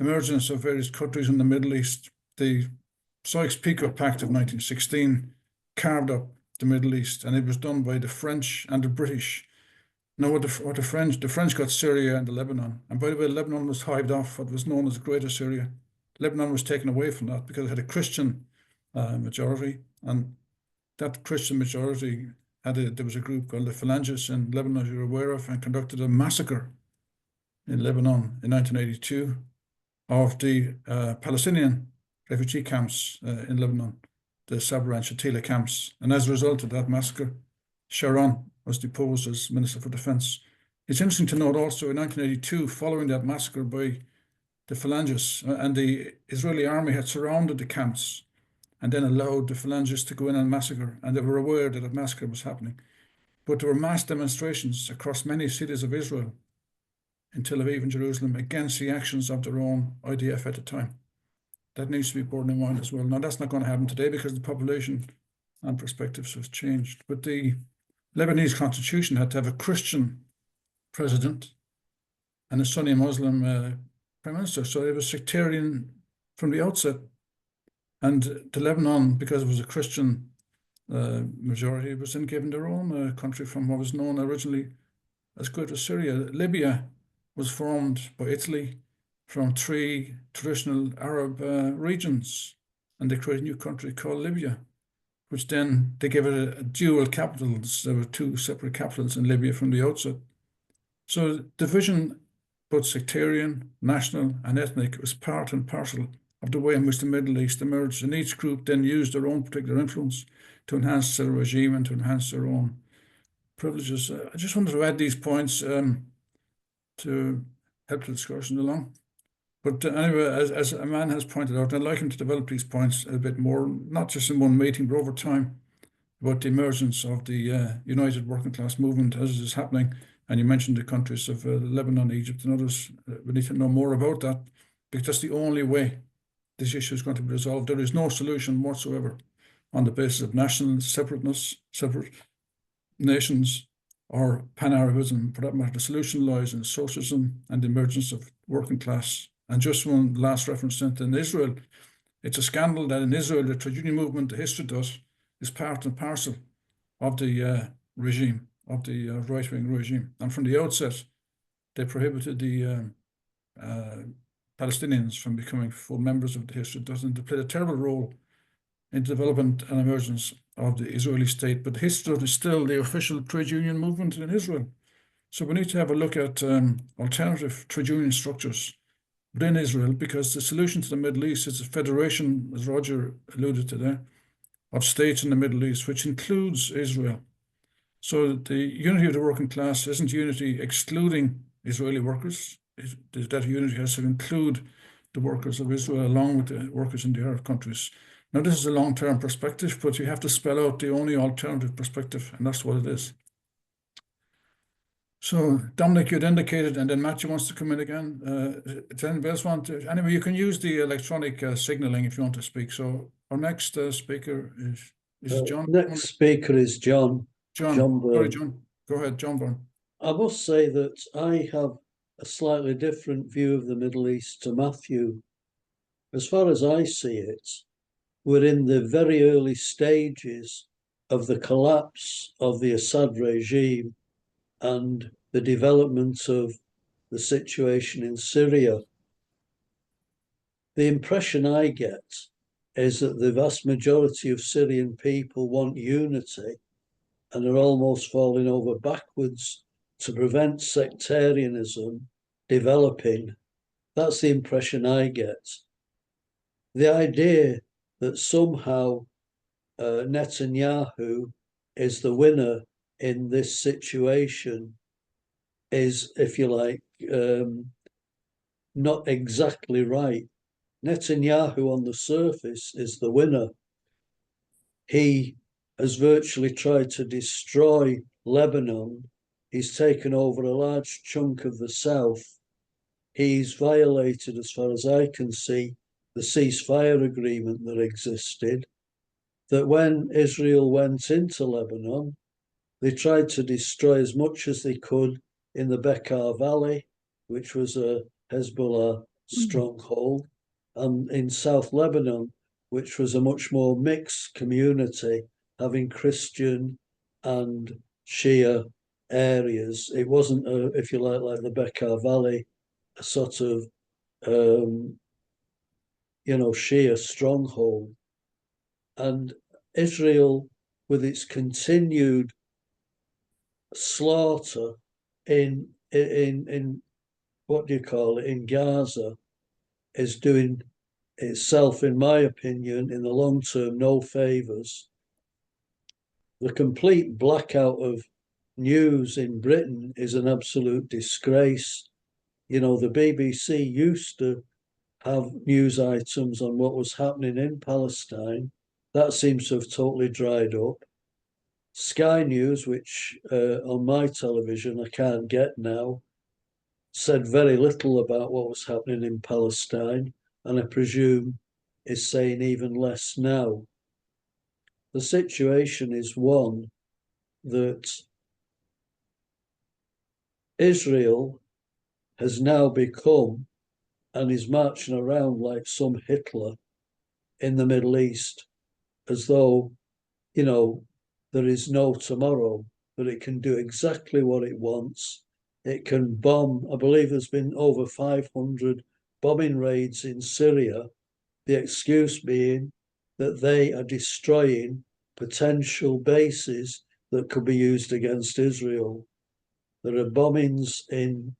emergence of various countries in the Middle East. The Sykes-Picot Pact of 1916 carved up the Middle East, and it was done by the French and the British. Now, the French got Syria and the Lebanon, and by the way, Lebanon was hived off what was known as Greater Syria. Lebanon was taken away from that because it had a Christian majority, and that Christian majority there was a group called the Phalangists in Lebanon, as you're aware of, and conducted a massacre in Lebanon in 1982 of the Palestinian refugee camps in Lebanon, the Sabra and Shatila camps. And as a result of that massacre, Sharon was deposed as Minister for Defense. It's interesting to note also in 1982, following that massacre by the Phalangists, and the Israeli army had surrounded the camps and then allowed the Phalangists to go in and massacre, and they were aware that a massacre was happening. But there were mass demonstrations across many cities of Israel, in Tel Aviv and Jerusalem, against the actions of their own IDF at the time. That needs to be borne in mind as well. Now, that's not going to happen today because the population and perspectives have changed. But the Lebanese constitution had to have a Christian president and a Sunni Muslim prime minister. So it was sectarian from the outset. And the Lebanon, because it was a Christian majority, was then given their own country from what was known originally as Greater Syria. Libya was formed by Italy from 3 traditional Arab regions, and they created a new country called Libya, which then they gave it a dual capitals. There were 2 separate capitals in Libya from the outset. So division, both sectarian, national, and ethnic, was part and parcel of the way in which the Middle East emerged, and each group then used their own particular influence to enhance their regime and to enhance their own privileges. I just wanted to add these points to help the discussion along. But anyway, as Aman has pointed out, I'd like him to develop these points a bit more, not just in one meeting, but over time, about the emergence of the united working class movement as it is happening. And you mentioned the countries of Lebanon, Egypt, and others. We need to know more about that, because that's the only way this issue is going to be resolved. There is no solution whatsoever on the basis of national separateness, separate nations, or pan-Arabism. For that matter, the solution lies in socialism and the emergence of working class. And just one last reference in Israel, it's a scandal that in Israel, the trade union movement, the history does, is part and parcel of the regime, of the right-wing regime. And from the outset, they prohibited the Palestinians from becoming full members of the history. They played a terrible role in the development and emergence of the Israeli state. But the history is still the official trade union movement in Israel. So we need to have a look at alternative trade union structures within Israel, because the solution to the Middle East is a federation, as Roger alluded to there, of states in the Middle East, which includes Israel. So the unity of the working class isn't unity excluding Israeli workers. That unity has to include the workers of Israel along with the workers in the Arab countries. Now, this is a long-term perspective, but you have to spell out the only alternative perspective, and that's what it is. So, Dominic, you'd indicated, and then Matthew wants to come in again. Does anybody else want to? Anyway, you can use the electronic signaling if you want to speak. So, our next speaker is John. Next speaker is John. John. Byrne. Sorry, John. Go ahead, John Byrne. I must say that I have a slightly different view of the Middle East to Matthew. As far as I see it, we're in the very early stages of the collapse of the Assad regime and the development of the situation in Syria. The impression I get is that the vast majority of Syrian people want unity and are almost falling over backwards to prevent sectarianism developing. That's the impression I get. The idea that somehow Netanyahu is the winner in this situation is, if you like, not exactly right. Netanyahu on the surface is the winner. He has virtually tried to destroy Lebanon. He's taken over a large chunk of the south. He's violated, as far as I can see, the ceasefire agreement that existed. That when Israel went into Lebanon, they tried to destroy as much as they could in the Bekaa Valley, which was a Hezbollah stronghold, and in South Lebanon, which was a much more mixed community, having Christian and Shia areas. It wasn't, if you like the Bekaa Valley, a sort of, Shia stronghold. And Israel, with its continued slaughter in what do you call it, in Gaza, is doing itself, in my opinion, in the long term, no favors. The complete blackout of news in Britain is an absolute disgrace. You know, the BBC used to have news items on what was happening in Palestine. That seems to have totally dried up. Sky News, which on my television I can't get now, said very little about what was happening in Palestine, and I presume is saying even less now. The situation is one that Israel has now become and is marching around like some Hitler in the Middle East, as though, there is no tomorrow, that it can do exactly what it wants. It can bomb. I believe there's been over 500 bombing raids in Syria, the excuse being that they are destroying potential bases that could be used against Israel. There are bombings in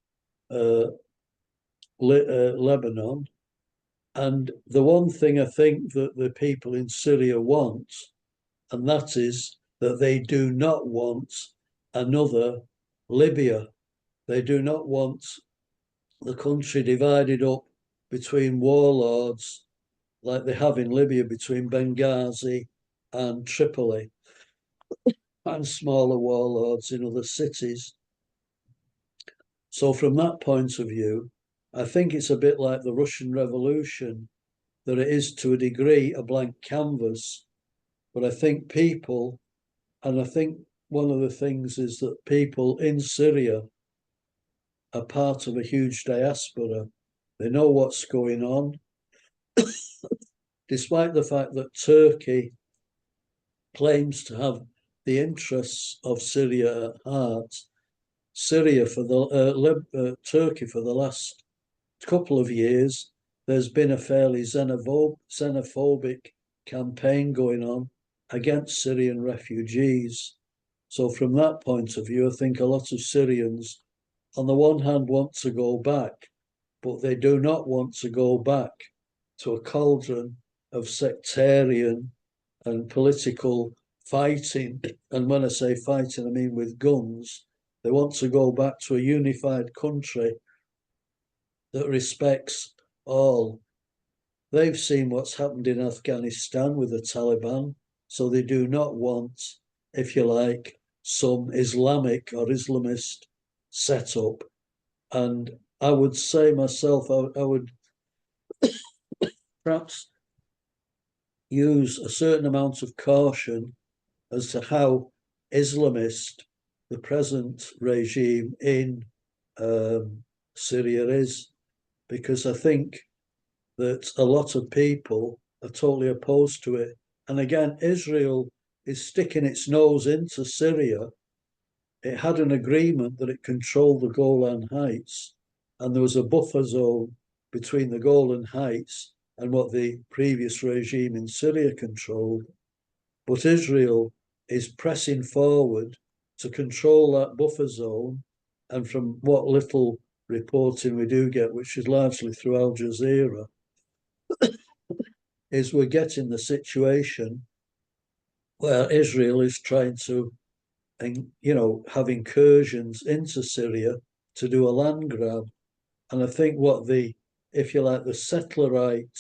Lebanon. And the one thing I think that the people in Syria want, and that is that they do not want another Libya. They do not want the country divided up between warlords like they have in Libya between Benghazi and Tripoli, and smaller warlords in other cities. So from that point of view, I think it's a bit like the Russian Revolution, that it is to a degree a blank canvas. But I think people, and I think one of the things is that people in Syria are part of a huge diaspora. They know what's going on. Despite the fact that Turkey claims to have the interests of Syria at heart, Turkey for the last couple of years, there's been a fairly xenophobic campaign going on against Syrian refugees. So from that point of view, I think a lot of Syrians, on the one hand, want to go back, but they do not want to go back to a cauldron of sectarian and political fighting. And when I say fighting, I mean with guns. They want to go back to a unified country that respects all. They've seen what's happened in Afghanistan with the Taliban, so they do not want, if you like, some Islamic or Islamist setup. And I would say myself, I would perhaps use a certain amount of caution as to how Islamist the present regime in Syria is, because I think that a lot of people are totally opposed to it. And again, Israel is sticking its nose into Syria. It had an agreement that it controlled the Golan Heights, and there was a buffer zone between the Golan Heights and what the previous regime in Syria controlled. But Israel is pressing forward to control that buffer zone. And from what little reporting we do get, which is largely through Al Jazeera, is we're getting the situation where Israel is trying to, have incursions into Syria to do a land grab. And I think what the settlerite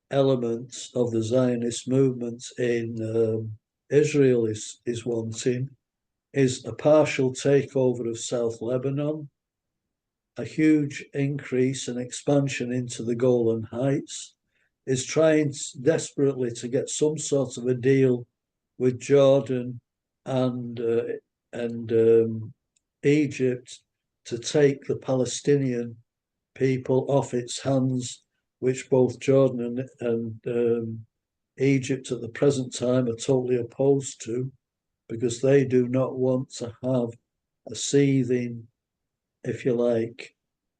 elements of the Zionist movement in Israel is wanting is a partial takeover of South Lebanon, a huge increase and expansion into the Golan Heights, is trying desperately to get some sort of a deal with Jordan and Egypt to take the Palestinian people off its hands, which both Jordan and Egypt at the present time are totally opposed to, because they do not want to have a seething, if you like,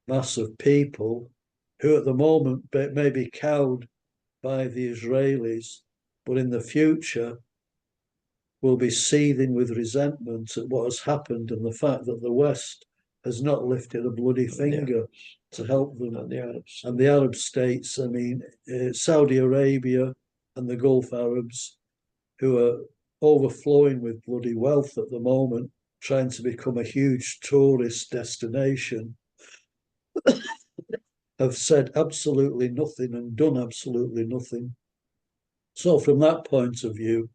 mass of people who at the moment may be cowed by the Israelis, but in the future will be seething with resentment at what has happened and the fact that the West has not lifted a bloody finger to help them. And the Arab states, I mean, Saudi Arabia and the Gulf Arabs, who are overflowing with bloody wealth at the moment, trying to become a huge tourist destination, have said absolutely nothing and done absolutely nothing. So from that point of view,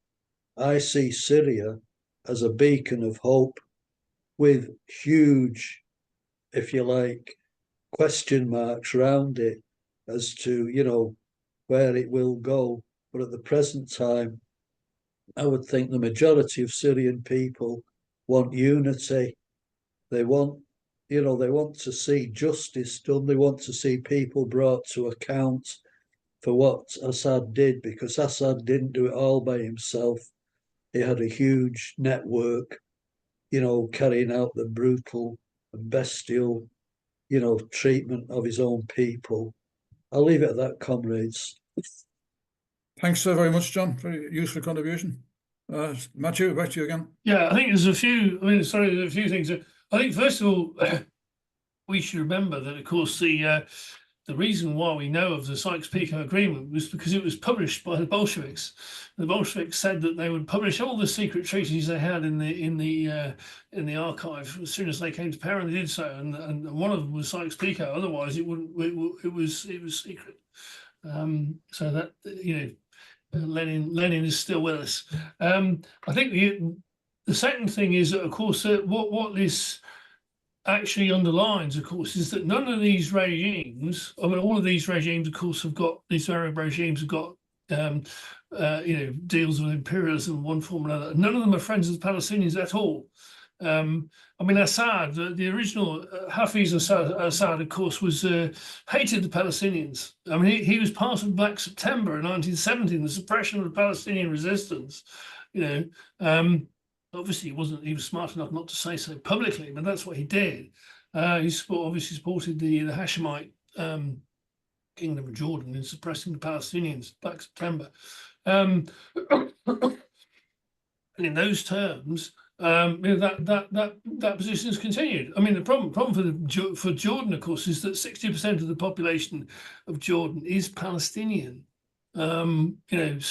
I see Syria as a beacon of hope with huge, if you like, question marks around it as to, where it will go. But at the present time, I would think the majority of Syrian people want unity. They want to see justice done. They want to see people brought to account for what Assad did, because Assad didn't do it all by himself. He had a huge network, carrying out the brutal and bestial, treatment of his own people. I'll leave it at that, comrades. Thanks so very much, John. Very useful contribution. Matthew, back to you again. Yeah, I think there's a few things. I think, first of all, we should remember that, of course, the reason why we know of the Sykes-Picot Agreement was because it was published by the Bolsheviks. The Bolsheviks said that they would publish all the secret treaties they had in the archive as soon as they came to power, and they did so. And one of them was Sykes-Picot. Otherwise, it was secret. So that Lenin is still with us. I think the second thing is that, of course, what this actually underlines, of course, is that none of these regimes, all of these regimes, of course, these Arab regimes have got, deals with imperialism in one form or another. None of them are friends of the Palestinians at all. Assad, the original Hafiz Assad, of course, hated the Palestinians. He was part of Black September in 1970, the suppression of the Palestinian resistance. Obviously, he was smart enough not to say so publicly, but that's what he did. He obviously supported the Hashemite Kingdom of Jordan in suppressing the Palestinians, Black September. And in those terms, that position has continued. The problem for Jordan, of course, is that 60% of the population of Jordan is Palestinian. So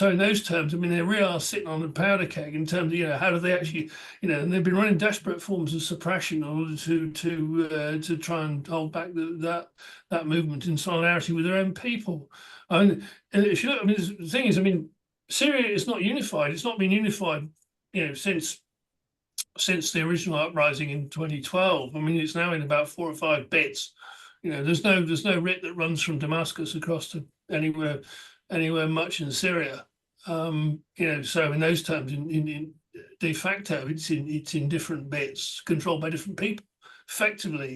in those terms, they really are sitting on a powder keg in terms of, how do they actually, and they've been running desperate forms of suppression in order to try and hold back that movement in solidarity with their own people. If you look, the thing is, Syria is not unified. It's not been unified, since the original uprising in 2012. It's now in about 4 or 5 bits. There's no RIT that runs from Damascus across to anywhere much in Syria. So in those terms, in de facto, it's in different bits controlled by different people. Effectively,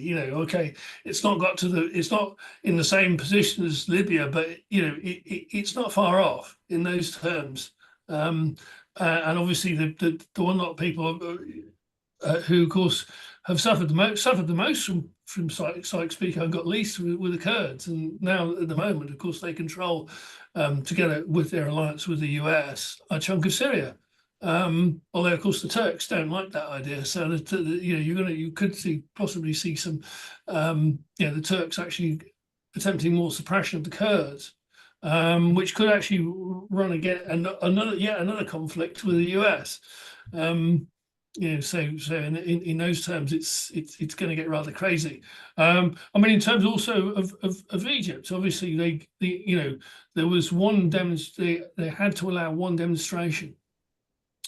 it's not in the same position as Libya, but it's not far off in those terms. And obviously, the one lot of people who, of course, have suffered the most from Sykes-Picot and got least with the Kurds, and now at the moment, of course, they control, together with their alliance with the US, a chunk of Syria. Although of course the Turks don't like that idea, so you could possibly see some the Turks actually attempting more suppression of the Kurds, which could actually run again another conflict with the US. So in those terms, it's going to get rather crazy. I mean, in terms also of Egypt, obviously there was one they had to allow one demonstration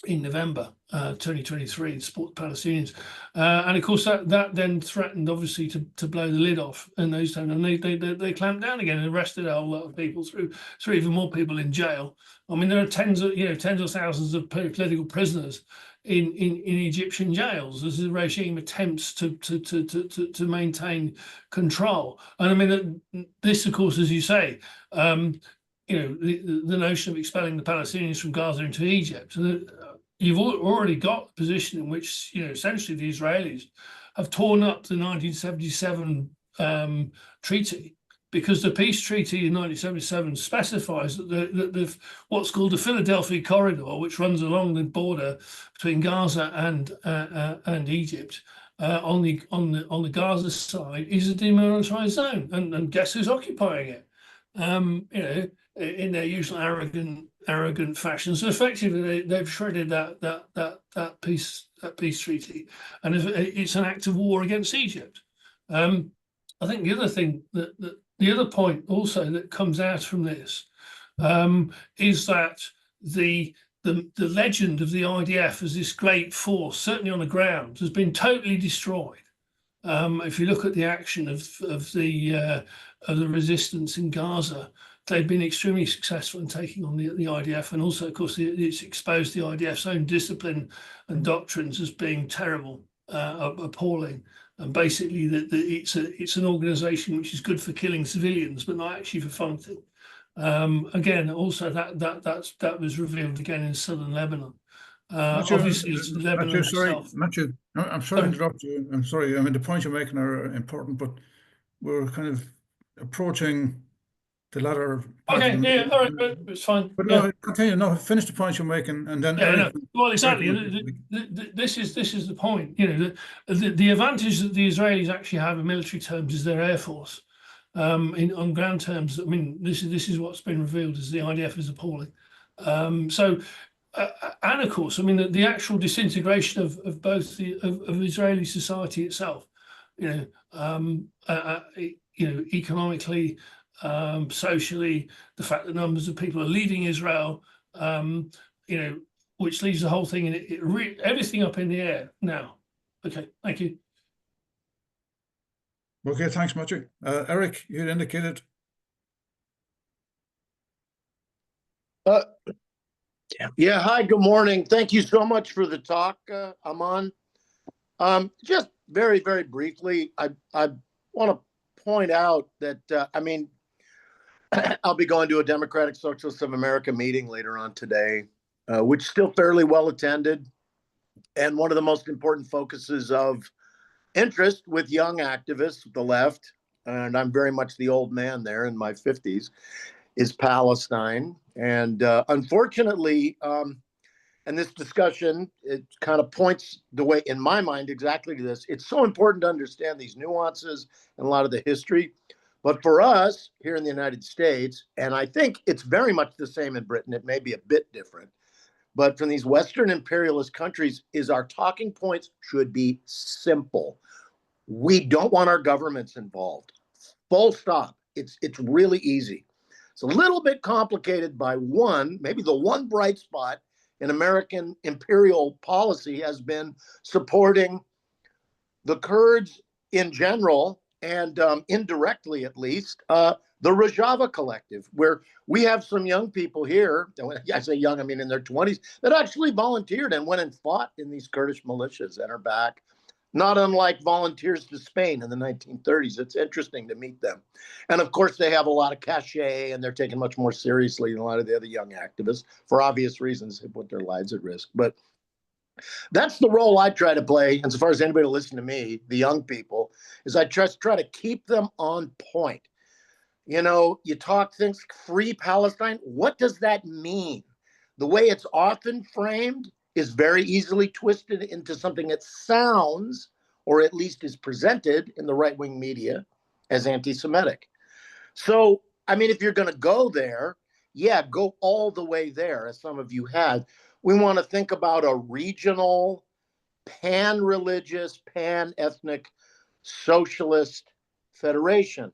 in November 2023 to support the Palestinians, and of course that then threatened obviously to blow the lid off in those times, and they clamped down again and arrested a whole lot of people, threw even more people in jail. I mean, there are tens of thousands of political prisoners in Egyptian jails as the regime attempts to maintain control. And I mean, this, of course, as you say, the notion of expelling the Palestinians from Gaza into Egypt. You've already got a position in which, essentially the Israelis have torn up the 1977 treaty, because the peace treaty in 1977 specifies that what's called the Philadelphia corridor, which runs along the border between Gaza and Egypt, on the Gaza side, is a demilitarized zone, and guess who's occupying it? In their usual arrogant fashion. So effectively, they've shredded that peace treaty, and it's an act of war against Egypt. I think the other thing the other point also that comes out from this is that the legend of the IDF as this great force, certainly on the ground, has been totally destroyed. If you look at the action of the resistance in Gaza, they've been extremely successful in taking on the IDF, and also, of course, it's exposed the IDF's own discipline and doctrines as being terrible, appalling, and basically that it's an organisation which is good for killing civilians, but not actually for fighting. Again, also that was revealed again in southern Lebanon. Matthew, Obviously, it's Lebanon Matthew, sorry, itself. Matthew, I'm sorry to interrupt you. I'm sorry. I mean, the points you're making are important, but we're kind of approaching the latter part. Okay, yeah, all right, it's fine. But Yeah. no, continue. No, finish the points you're making, and then Yeah, well, exactly. This is the point. The advantage that the Israelis actually have in military terms is their air force. On ground terms, I mean, this is what's been revealed as the IDF is appalling. And of course, I mean, the actual disintegration of both of Israeli society itself, economically, socially, the fact that numbers of people are leaving Israel, which leaves the whole thing in everything up in the air now. Okay, thank you. Okay, thanks, Matthew. Eric, you had indicated. Yeah, hi, good morning. Thank you so much for the talk, Aman. Just very, very briefly, I want to point out that, I mean, I'll be going to a Democratic Socialists of America meeting later on today, which is still fairly well attended. And one of the most important focuses of interest with young activists, the left, and I'm very much the old man there in my 50s, is Palestine. And unfortunately, and this discussion, it kind of points the way, in my mind, exactly to this. It's so important to understand these nuances and a lot of the history. But for us here in the United States, and I think it's very much the same in Britain, it may be a bit different, but from these Western imperialist countries, is our talking points should be simple. We don't want our governments involved. Full stop. It's really easy. It's a little bit complicated by maybe the one bright spot in American imperial policy has been supporting the Kurds in general, and indirectly at least, the Rojava Collective, where we have some young people here, when I say young, I mean in their 20s, that actually volunteered and went and fought in these Kurdish militias and are back, not unlike volunteers to Spain in the 1930s. It's interesting to meet them. And of course, they have a lot of cachet, and they're taken much more seriously than a lot of the other young activists, for obvious reasons. They put their lives at risk. But that's the role I try to play, and as far as anybody to listen to me, the young people, is I just try to keep them on point. You talk things, free Palestine. What does that mean? The way it's often framed is very easily twisted into something that sounds, or at least is presented in the right-wing media, as anti-Semitic. So, I mean, if you're going to go there, yeah, go all the way there, as some of you have. We want to think about a regional, pan-religious, pan-ethnic socialist federation.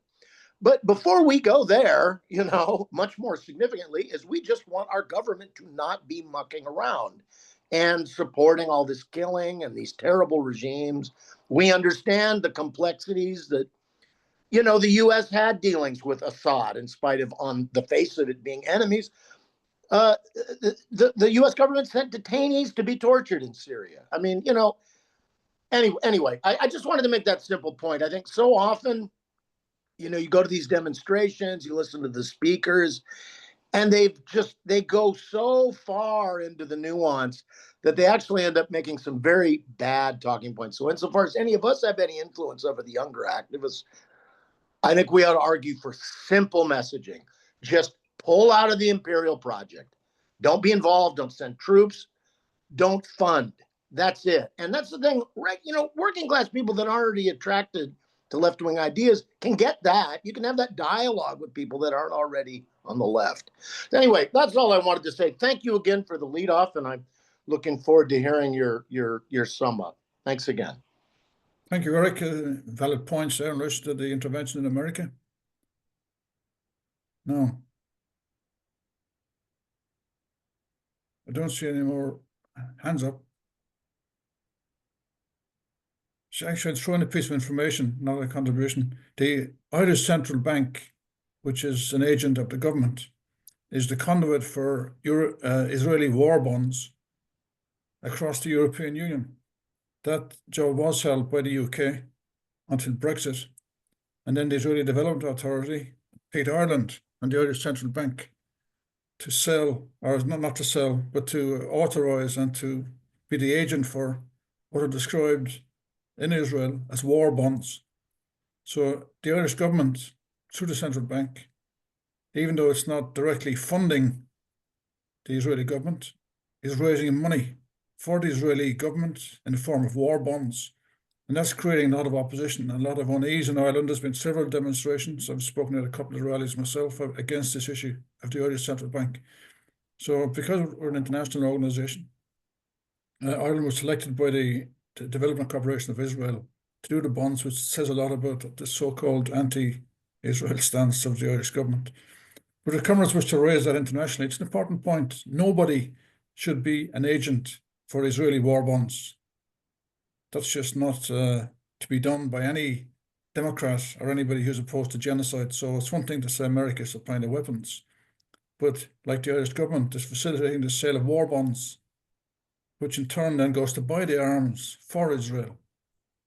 But before we go there, you know, much more significantly, is we just want our government to not be mucking around and supporting all this killing and these terrible regimes. We understand the complexities that, you know, the U.S. had dealings with Assad, in spite of, on the face of it, being enemies. The U.S. government sent detainees to be tortured in Syria. I mean, you know, anyway, I just wanted to make that simple point. I think so often, you know, you go to these demonstrations, you listen to the speakers, and they go so far into the nuance that they actually end up making some very bad talking points. So insofar as any of us have any influence over the younger activists, I think we ought to argue for simple messaging. Just pull out of the imperial project. Don't be involved. Don't send troops. Don't fund. That's it. And that's the thing, right? You know, working class people that are already attracted to left-wing ideas can get that. You can have that dialogue with people that aren't already on the left. Anyway, that's all I wanted to say. Thank you again for the lead off, and I'm looking forward to hearing your sum up. Thanks again. Thank you, Eric. Valid points there in relation to the intervention in America. No. I don't see any more hands up. So actually, I'd throw in a piece of information, not a contribution. The Irish Central Bank, which is an agent of the government, is the conduit for Israeli war bonds across the European Union. That job was held by the UK until Brexit. And then the Israeli Development Authority paid Ireland and the Irish Central Bank to sell, or not to sell, but to authorize and to be the agent for what are described in Israel as war bonds. So the Irish government, through the central bank, even though it's not directly funding the Israeli government, is raising money for the Israeli government in the form of war bonds. And that's creating a lot of opposition, a lot of unease in Ireland. There's been several demonstrations. I've spoken at a couple of rallies myself against this issue of the Irish Central Bank. So because we're an international organization, Ireland was selected by the Development Corporation of Israel to do the bonds, which says a lot about the so-called anti-Israel stance of the Irish government. But if Comrades wish to raise that internationally, it's an important point. Nobody should be an agent for Israeli war bonds. That's just not to be done by any Democrat or anybody who's opposed to genocide. So it's one thing to say America is supplying the weapons, but like the Irish government is facilitating the sale of war bonds, which in turn then goes to buy the arms for Israel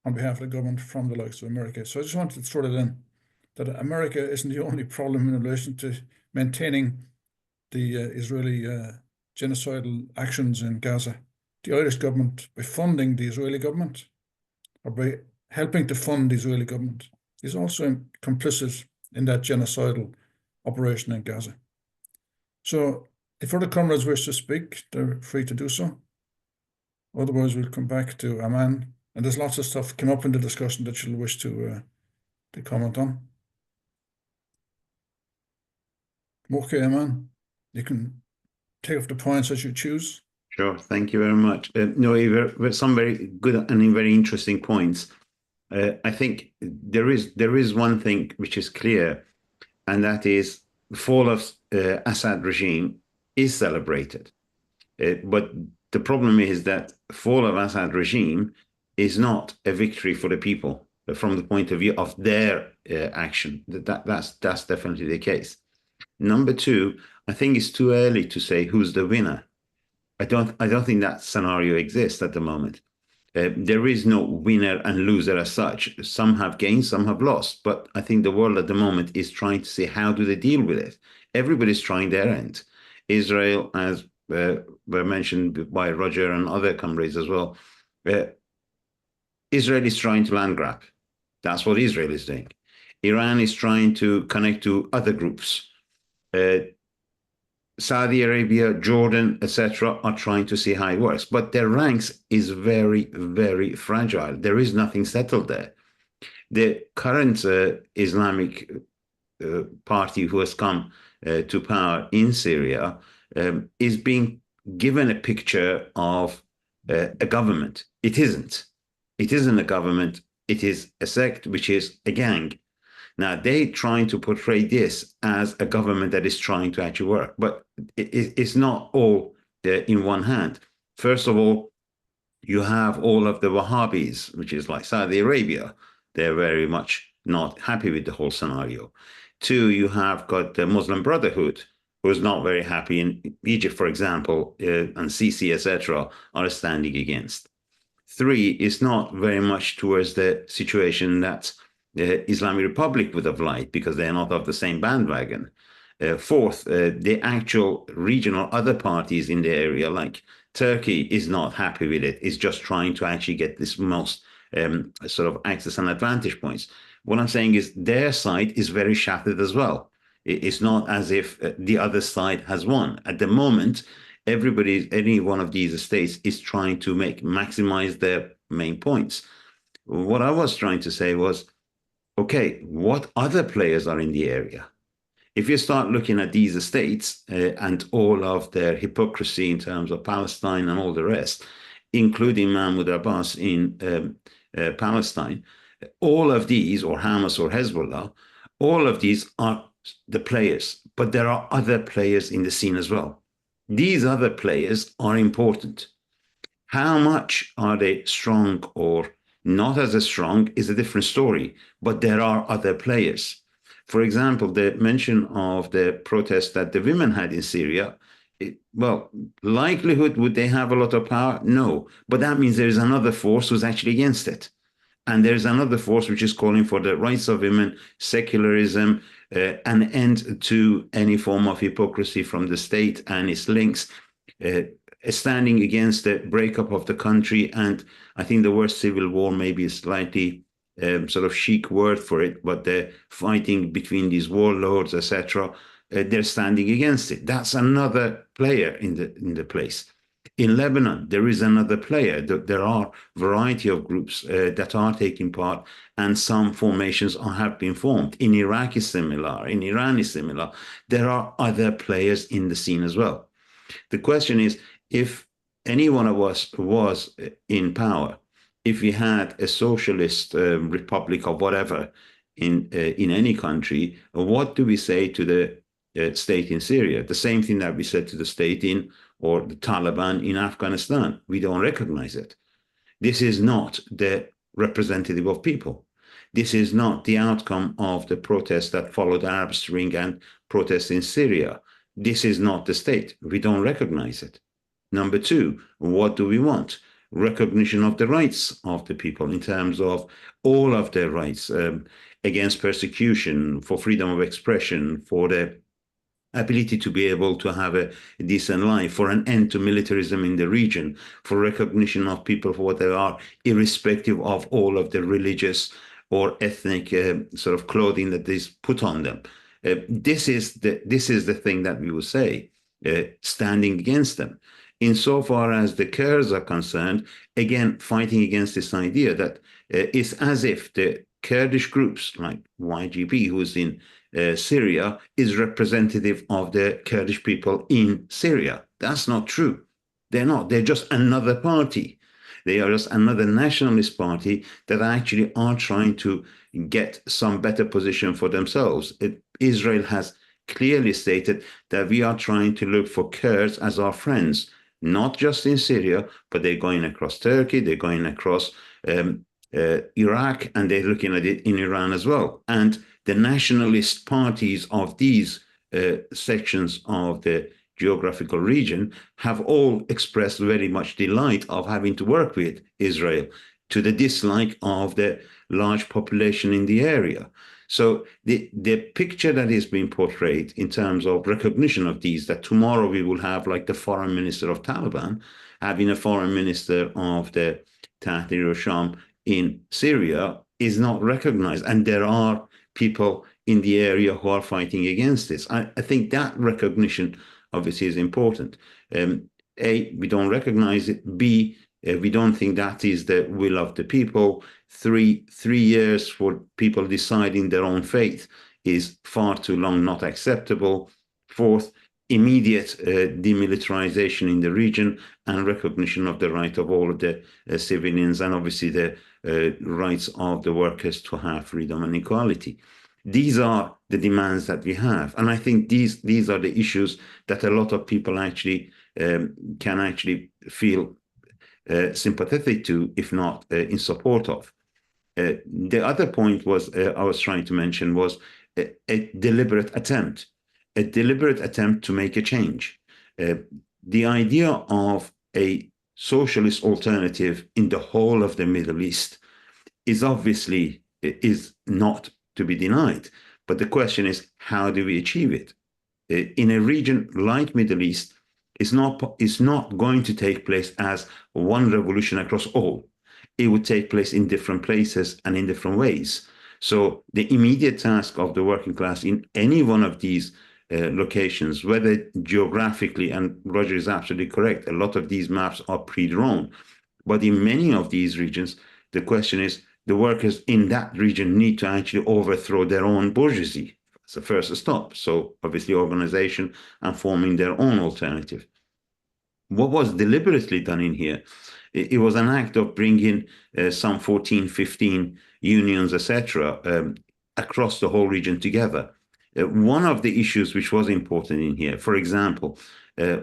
on behalf of the government from the likes of America. So I just wanted to throw that in, that America isn't the only problem in relation to maintaining the Israeli genocidal actions in Gaza. The Irish government, by funding the Israeli government, or by helping to fund the Israeli government, is also complicit in that genocidal operation in Gaza. So if other comrades wish to speak, they're free to do so. Otherwise, we'll come back to Aman. And there's lots of stuff came up in the discussion that you'll wish to comment on. Okay, Aman, you can take off the points as you choose. Sure, thank you very much. No, some very good and very interesting points. I think there is one thing which is clear, and that is the fall of Assad regime is celebrated. But the problem is that the fall of Assad regime is not a victory for the people from the point of view of their action. That's definitely the case. Number two, I think it's too early to say who's the winner. I don't think that scenario exists at the moment. There is no winner and loser as such. Some have gained, some have lost. But I think the world at the moment is trying to see how do they deal with it. Everybody's trying their end. Israel, as were mentioned by Roger and other comrades as well, Israel is trying to land grab. That's what Israel is doing. Iran is trying to connect to other groups. Saudi Arabia, Jordan, etc., are trying to see how it works, but their ranks is very, very fragile. There is nothing settled there. The current Islamic party who has come to power in Syria is being given a picture of a government. It isn't. It isn't a government. It is a sect, which is a gang. Now, they trying to portray this as a government that is trying to actually work, but it's not all in one hand. First of all, you have all of the Wahhabis, which is like Saudi Arabia. They're very much not happy with the whole scenario. Two, you have got the Muslim Brotherhood, who is not very happy. In Egypt, for example, and Sisi, etc., are standing against. Three, is not very much towards the situation that the Islamic Republic would have liked, because they're not of the same bandwagon. Fourth, the actual regional other parties in the area, like Turkey, is not happy with it. It's just trying to actually get this most sort of access and advantage points. What I'm saying is their side is very shattered as well. It's not as if the other side has won. At the moment, everybody, any one of these states is trying to maximize their main points. What I was trying to say was, okay, what other players are in the area? If you start looking at these states and all of their hypocrisy in terms of Palestine and all the rest, including Mahmoud Abbas in Palestine, all of these, or Hamas or Hezbollah, all of these are the players, but there are other players in the scene as well. These other players are important. How much are they strong or not as strong is a different story, but there are other players. For example, the mention of the protest that the women had in Syria, well, likelihood would they have a lot of power? No, but that means there is another force who's actually against it. And there's another force which is calling for the rights of women, secularism, an end to any form of hypocrisy from the state and its links, standing against the breakup of the country. And I think the word civil war maybe is slightly sort of chic word for it, but the fighting between these warlords, etc., they're standing against it. That's another player in the place. In Lebanon, there is another player. There are a variety of groups that are taking part, and some formations have been formed. In Iraq is similar. In Iran is similar. There are other players in the scene as well. The question is, if any one of us was in power, if we had a socialist republic or whatever in any country, what do we say to the state in Syria? The same thing that we said to the state in or the Taliban in Afghanistan. We don't recognize it. This is not the representative of people. This is not the outcome of the protests that followed the Arab Spring and protests in Syria. This is not the state. We don't recognize it. Number two, what do we want? Recognition of the rights of the people in terms of all of their rights against persecution, for freedom of expression, for the ability to be able to have a decent life, for an end to militarism in the region, for recognition of people for what they are, irrespective of all of the religious or ethnic sort of clothing that is put on them. This is the thing that we will say, standing against them. Insofar as the Kurds are concerned, again, fighting against this idea that it's as if the Kurdish groups like YGP, who's in Syria, is representative of the Kurdish people in Syria. That's not true. They're not. They're just another party. They are just another nationalist party that actually are trying to get some better position for themselves. Israel has clearly stated that we are trying to look for Kurds as our friends, not just in Syria, but they're going across Turkey, they're going across Iraq, and they're looking at it in Iran as well. And the nationalist parties of these sections of the geographical region have all expressed very much delight of having to work with Israel, to the dislike of the large population in the area. So the picture that is being portrayed in terms of recognition of these, that tomorrow we will have like the foreign minister of Taliban having a foreign minister of the Tahrir al-Sham in Syria, is not recognized. And there are people in the area who are fighting against this. I think that recognition obviously is important. A, we don't recognize it. B, we don't think that is the will of the people. 3 years for people deciding their own fate is far too long, not acceptable. 4th, immediate demilitarization in the region and recognition of the right of all of the civilians and obviously the rights of the workers to have freedom and equality. These are the demands that we have. And I think these are the issues that a lot of people actually can actually feel sympathetic to, if not in support of. The other point was I was trying to mention was a deliberate attempt to make a change. The idea of a socialist alternative in the whole of the Middle East is obviously not to be denied. But the question is, how do we achieve it? In a region like Middle East, it's not going to take place as one revolution across all. It would take place in different places and in different ways. So the immediate task of the working class in any one of these locations, whether geographically, and Roger is absolutely correct, a lot of these maps are pre-drawn, but in many of these regions, the question is, the workers in that region need to actually overthrow their own bourgeoisie. It's the first stop. So obviously organization and forming their own alternative. What was deliberately done in here, it was an act of bringing some 14, 15 unions, etc., across the whole region together. One of the issues which was important in here, for example,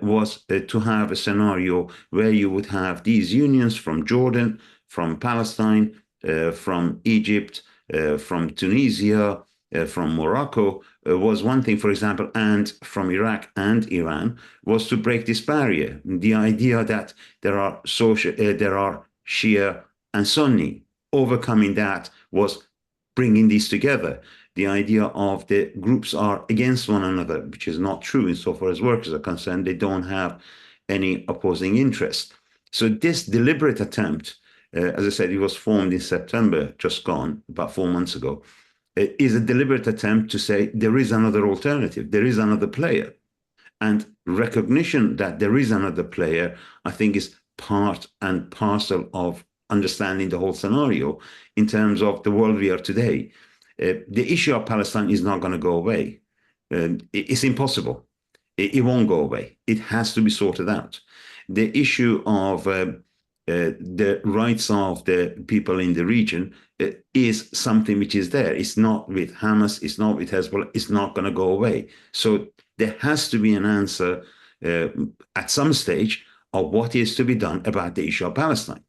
was to have a scenario where you would have these unions from Jordan, from Palestine, from Egypt, from Tunisia, from Morocco, was one thing, for example, and from Iraq and Iran, was to break this barrier. The idea that there are Shia and Sunni. Overcoming that was bringing these together. The idea of the groups are against one another, which is not true insofar as workers are concerned. They don't have any opposing interest. So this deliberate attempt, as I said, it was formed in September, just gone, about 4 months ago, is a deliberate attempt to say there is another alternative, there is another player. And recognition that there is another player, I think, is part and parcel of understanding the whole scenario in terms of the world we are today. The issue of Palestine is not going to go away. It's impossible. It won't go away. It has to be sorted out. The issue of the rights of the people in the region is something which is there. It's not with Hamas, it's not with Hezbollah, it's not going to go away. So there has to be an answer at some stage of what is to be done about the issue of Palestine.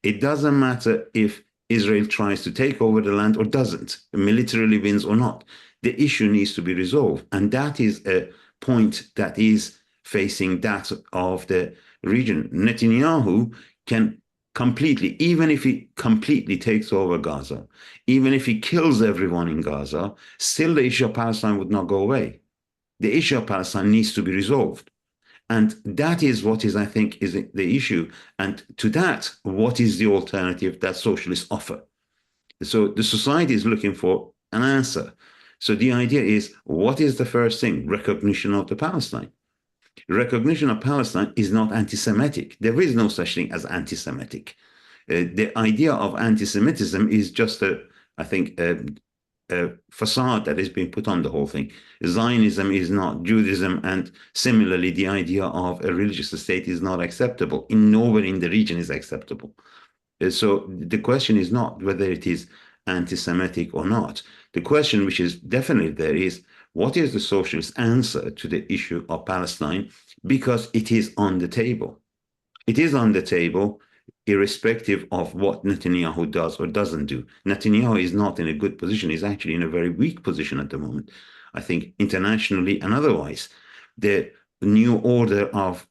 It doesn't matter if Israel tries to take over the land or doesn't, militarily wins or not. The issue needs to be resolved. And that is a point that is facing that of the region. Netanyahu can completely, even if he completely takes over Gaza, even if he kills everyone in Gaza, still the issue of Palestine would not go away. The issue of Palestine needs to be resolved. And that is what is, I think, is the issue. And to that, what is the alternative that socialists offer? So the society is looking for an answer. So the idea is, what is the first thing? Recognition of the Palestine. Recognition of Palestine is not anti-Semitic. There is no such thing as anti-Semitic. The idea of anti-Semitism is just I think, a facade that is being put on the whole thing. Zionism is not Judaism, and similarly, the idea of a religious state is not acceptable. Nowhere in the region is acceptable. So the question is not whether it is anti-Semitic or not. The question which is definitely there is, what is the socialist answer to the issue of Palestine? Because it is on the table. It is on the table, irrespective of what Netanyahu does or doesn't do. Netanyahu is not in a good position. He's actually in a very weak position at the moment, I think, internationally and otherwise. The new order of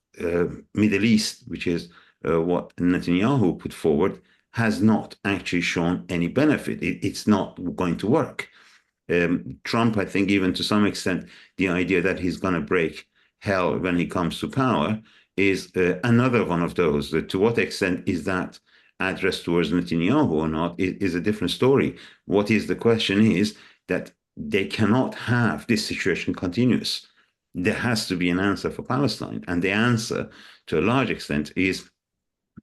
Middle East, which is what Netanyahu put forward, has not actually shown any benefit. It's not going to work. Trump, I think, even to some extent, the idea that he's going to break hell when he comes to power is another one of those. To what extent is that addressed towards Netanyahu or not is a different story. What is the question is that they cannot have this situation continuous. There has to be an answer for Palestine. And the answer, to a large extent, is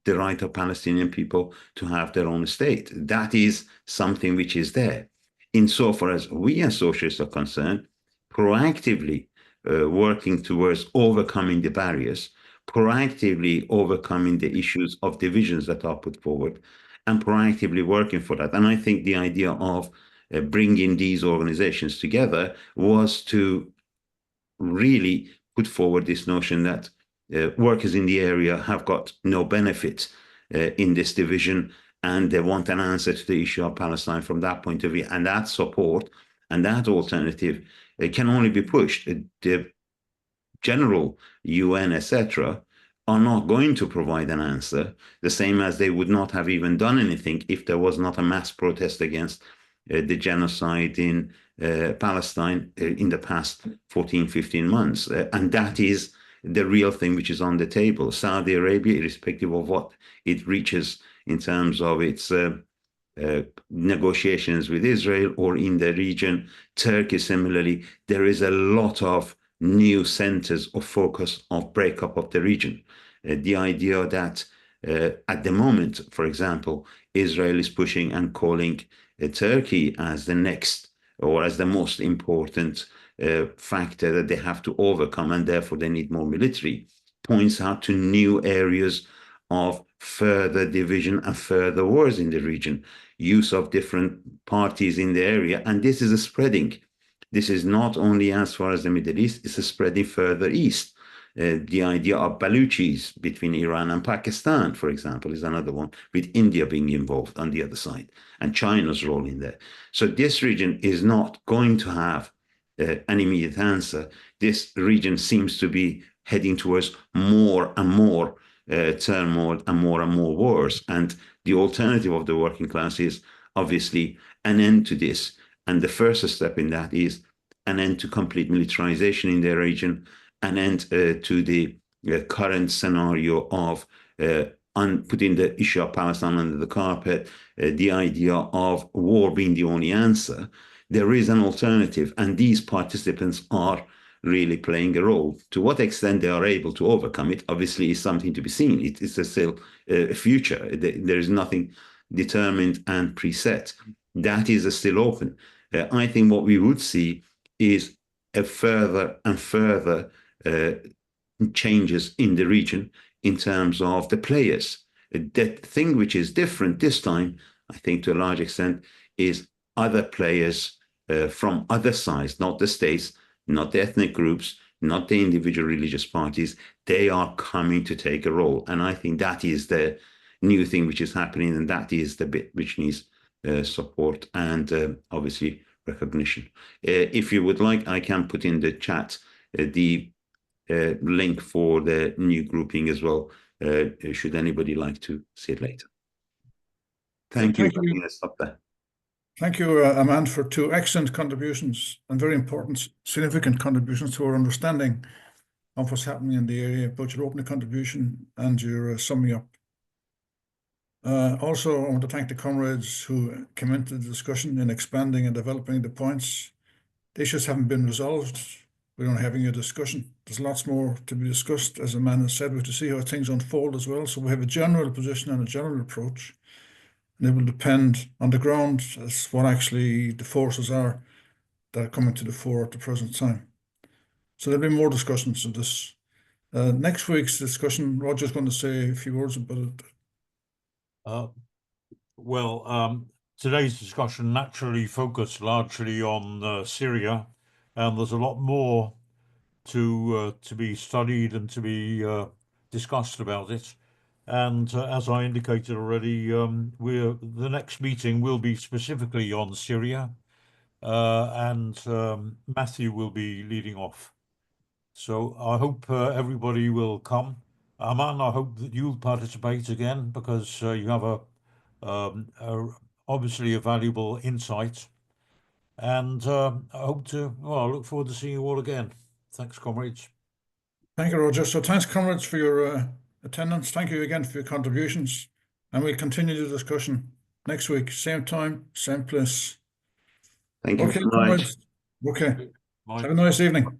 the right of Palestinian people to have their own state. That is something which is there. Insofar as we as socialists are concerned, proactively working towards overcoming the barriers, proactively overcoming the issues of divisions that are put forward, and proactively working for that. And I think the idea of bringing these organizations together was to really put forward this notion that workers in the area have got no benefit in this division, and they want an answer to the issue of Palestine from that point of view. And that support and that alternative can only be pushed. The general UN, etc., are not going to provide an answer, the same as they would not have even done anything if there was not a mass protest against the genocide in Palestine in the past 14, 15 months. And that is the real thing which is on the table. Saudi Arabia, irrespective of what it reaches in terms of its negotiations with Israel or in the region, Turkey similarly, there is a lot of new centers of focus of breakup of the region. The idea that at the moment, for example, Israel is pushing and calling Turkey as the next or as the most important factor that they have to overcome, and therefore they need more military, points out to new areas of further division and further wars in the region, use of different parties in the area. And this is a spreading. This is not only as far as the Middle East, it's a spreading further east. The idea of Baluchis between Iran and Pakistan, for example, is another one, with India being involved on the other side and China's role in there. So this region is not going to have an immediate answer. This region seems to be heading towards more and more turmoil and more wars. And the alternative of the working class is obviously an end to this. And the first step in that is an end to complete militarization in the region, an end to the current scenario of putting the issue of Palestine under the carpet, the idea of war being the only answer. There is an alternative, and these participants are really playing a role. To what extent they are able to overcome it, obviously, is something to be seen. It is still a future. There is nothing determined and preset. That is still open. I think what we would see is a further and further changes in the region in terms of the players. The thing which is different this time, I think to a large extent, is other players from other sides, not the states, not the ethnic groups, not the individual religious parties. They are coming to take a role. And I think that is the new thing which is happening, and that is the bit which needs support and obviously recognition. If you would like, I can put in the chat the link for the new grouping as well, should anybody like to see it later. Thank you. Let's stop there. Thank you, Aman, for two excellent contributions and very important, significant contributions to our understanding of what's happening in the area, both your opening contribution and your summing up. Also, I want to thank the comrades who came into the discussion in expanding and developing the points. The issues haven't been resolved. We're only having a discussion. There's lots more to be discussed. As Aman has said, we have to see how things unfold as well. So we have a general position and a general approach. And it will depend on the ground as what actually the forces are that are coming to the fore at the present time. So there'll be more discussions of this. Next week's discussion, Roger's going to say a few words about it. Today's discussion naturally focused largely on Syria, and there's a lot more to be studied and to be discussed about it. And as I indicated already, the next meeting will be specifically on Syria, and Matthew will be leading off. So I hope everybody will come. Aman, I hope that you'll participate again, because you have obviously a valuable insight. And I look forward to seeing you all again. Thanks, comrades. Thank you, Roger. So thanks, comrades, for your attendance. Thank you again for your contributions. And we'll continue the discussion next week, same time, same place. Thank you. Okay, comrades. Okay. Bye. Have a nice evening.